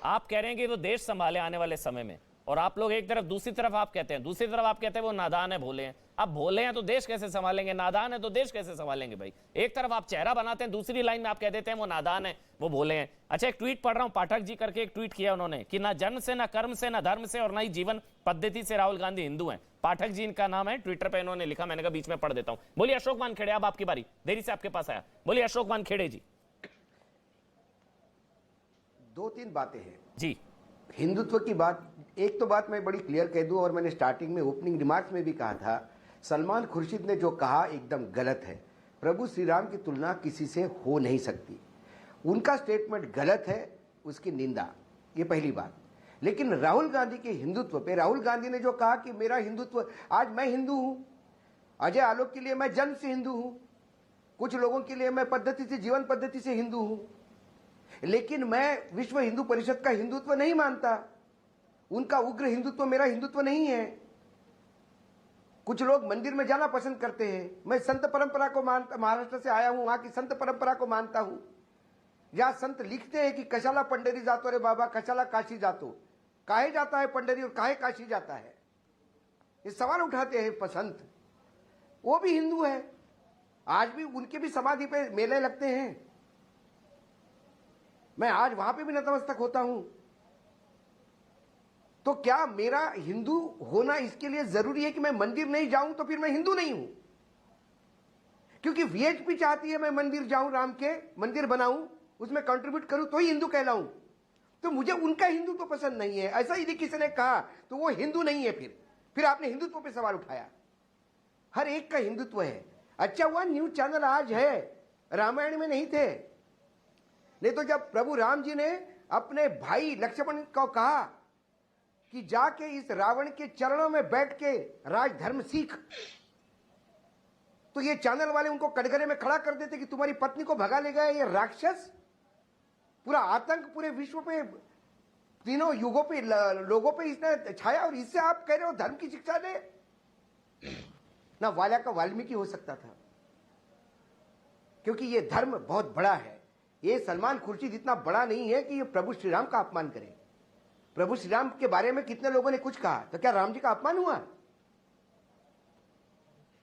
आप कह रहे हैं कि वो देश संभाले आने वाले समय में, और आप लोग एक तरफ, दूसरी तरफ आप कहते हैं, दूसरी तरफ आप कहते हैं वो नादान है, भोले हैं। अब भोले हैं तो देश कैसे संभालेंगे, नादान है तो देश कैसे संभालेंगे भाई? एक तरफ आप चेहरा बनाते हैं, दूसरी लाइन में आप कह देते हैं वो नादान है, वो भोले हैं। अच्छा, एक ट्वीट पढ़ रहा हूं, पाठक जी करके एक ट्वीट किया उन्होंने कि ना जन्म से, ना कर्म से, ना धर्म से और ना ही जीवन पद्धति से राहुल गांधी हिंदू हैं। पाठक जी इनका नाम है, ट्विटर पे इन्होंने लिखा, मैंने कहा बीच में पढ़ देता हूं। बोलिए अशोक वानखेड़े, अब आपकी बारी, देरी से आपके पास आया। बोलिए अशोक वानखेड़े जी। 2-3 बातें हैं जी। हिंदुत्व की बात, एक तो बात मैं बड़ी क्लियर कह दूं, और मैंने स्टार्टिंग में ओपनिंग रिमार्क्स में भी कहा था, सलमान खुर्शीद ने जो कहा एकदम गलत है। प्रभु श्री राम की तुलना किसी से हो नहीं सकती। उनका स्टेटमेंट गलत है, उसकी निंदा, ये पहली बात। लेकिन राहुल गांधी के हिंदुत्व पे, राहुल गांधी ने जो कहा कि मेरा हिंदुत्व, आज मैं हिंदू हूं, अजय आलोक के लिए मैं जन्म से हिंदू हूं, कुछ लोगों के लिए मैं पद्धति से, जीवन पद्धति से हिंदू हूं, लेकिन मैं विश्व हिंदू परिषद का हिंदुत्व नहीं मानता। उनका उग्र हिंदुत्व मेरा हिंदुत्व नहीं है। कुछ लोग मंदिर में जाना पसंद करते हैं, मैं संत परंपरा को मानता, महाराष्ट्र से आया हूं, वहां की संत परंपरा को मानता हूं। जहां संत लिखते हैं कि कशाला पंढरी जातो रे बाबा, कशाला काशी जातो, काहे जाता है पंढरी और काहे काशी जाता है, ये सवाल उठाते हैं संत। वो भी हिंदू है, आज भी उनके भी समाधि पे मेले लगते हैं, मैं आज वहां पे भी नतमस्तक होता हूं। तो क्या मेरा हिंदू होना इसके लिए जरूरी है कि मैं मंदिर नहीं जाऊं तो फिर मैं हिंदू नहीं हूं? क्योंकि वीएचपी चाहती है मैं मंदिर जाऊं, राम के मंदिर बनाऊं, उसमें कंट्रीब्यूट करूं तो ही हिंदू कहलाऊं। तो मुझे उनका हिंदू तो पसंद नहीं है, ऐसा यदि किसी ने कहा तो वो हिंदू नहीं है। फिर आपने हिंदुत्व पे सवाल उठाया। हर एक का हिंदुत्व है। अच्छा हुआ न्यूज चैनल आज है, रामायण में नहीं थे। नहीं तो जब प्रभु राम जी ने अपने भाई लक्ष्मण को कहा कि जाके इस रावण के चरणों में बैठ के राजधर्म सीख, तो ये चैनल वाले उनको कटघरे में खड़ा कर देते कि तुम्हारी पत्नी को भगा ले गया ये राक्षस। पूरा आतंक पूरे विश्व पे, तीनों युगों पे, लोगों पे इसने छाया, और इससे आप कह रहे हो धर्म की शिक्षा दे। ना वाल्या का वाल्मीकि हो सकता था, क्योंकि ये धर्म बहुत बड़ा है। ये सलमान खुर्शीद इतना बड़ा नहीं है कि ये प्रभु श्री राम का अपमान करे। प्रभु श्री राम के बारे में कितने लोगों ने कुछ कहा, तो क्या राम जी का अपमान हुआ?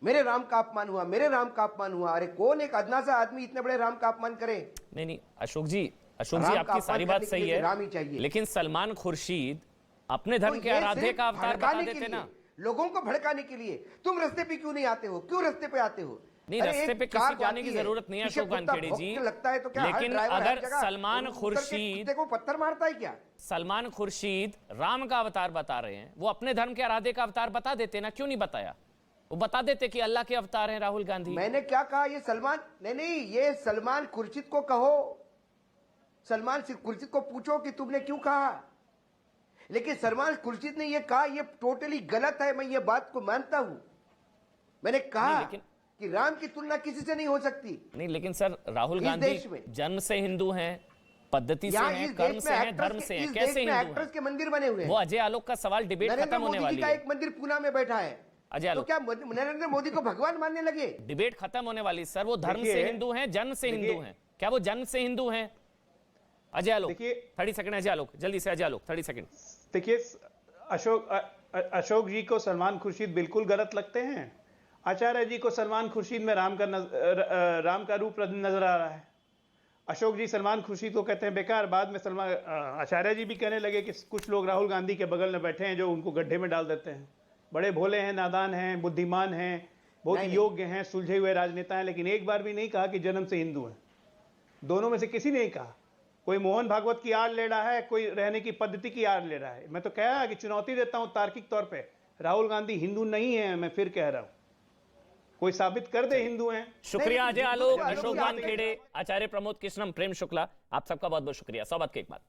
मेरे राम का अपमान हुआ, मेरे राम का अपमान हुआ। अरे कौन एक अदना सा आदमी इतने बड़े राम का अपमान करे? नहीं अशोक जी आपकी सारी बात सही है, राम ही चाहिए। लेकिन सलमान खुर्शीद अपने धर्म के आराध्य का अवतार बता देते ना, लोगों को भड़काने के लिए। तुम रास्ते पे क्यों नहीं आते हो? क्यों रास्ते पे आते हो? नहीं, रास्ते पे किसी को आने की जरूरत नहीं है अशोक वानखेड़े जी। लगता है तो क्या लेकिन अगर सलमान खुर्शीद को पत्थर मारता है क्या? सलमान खुर्शीद राम का अवतार बता रहे हैं, वो अपने धर्म के आराध्य का अवतार बता देते ना, क्यों नहीं बताया? वो बता देते कि अल्लाह के अवतार हैं राहुल गांधी। मैंने क्या कहा? ये सलमान नहीं, ये सलमान खुर्शीद को कहो, सलमान खुर्शीद को पूछो कि तुमने क्यों कहा। लेकिन सलमान खुर्शीद ने ये कहा, ये टोटली गलत है, मैं ये बात को मानता हूं। मैंने कहा कि राम की तुलना किसी से नहीं हो सकती। नहीं, लेकिन सर राहुल गांधी जन्म से हिंदू हैं, पद्धति से हैं, कर्म से हैं, धर्म से हैं, कैसे हिंदू हैं? एक्ट्रेस के मंदिर बने हुए हैं। वो अजय आलोक का सवाल डिबेट खत्म होने वाली है। एक मंदिर पूना में बैठा है अजय आलोक, तो क्या नरेंद्र मोदी को भगवान मानने लगे? डिबेट खत्म होने वाली सर। वो धर्म से हिंदू हैं, जन्म से हिंदू हैं। क्या वो जन्म से हिंदू हैं? अजय आलोक 30 सेकंड, अजय आलोक जल्दी से, अजय आलोक 30 सेकंड। देखिए अशोक जी को सलमान खुर्शीद बिल्कुल गलत लगते हैं। आचार्य जी को सलमान खुर्शीद में राम का रूप नजर आ रहा है। अशोक जी सलमान खुर्शीद को कहते हैं बेकार। बाद में आचार्य जी भी कहने लगे कि कुछ लोग राहुल गांधी के बगल में बैठे हैं जो उनको गड्ढे में डाल देते हैं। बड़े भोले हैं, नादान हैं, बुद्धिमान हैं, बहुत योग्य हैं, सुलझे हुए राजनेता हैं, लेकिन एक बार भी नहीं कहा कि जन्म से हिंदू हैं। दोनों में से किसी ने नहीं कहा। कोई मोहन भागवत की आड़ ले रहा है, कोई रहने की पद्धति की आड़ ले रहा है। मैं तो कह रहा कि चुनौती देता हूं तार्किक तौर पे, राहुल गांधी हिंदू नहीं है। मैं फिर कह रहा हूं, कोई साबित कर दे हिंदू हैं। शुक्रिया अजय आलोक, अशोक वानखेड़े, आचार्य प्रमोद कृष्णम, प्रेम शुक्ला, आप सबका बहुत बहुत शुक्रिया। 100 बात के एक बात।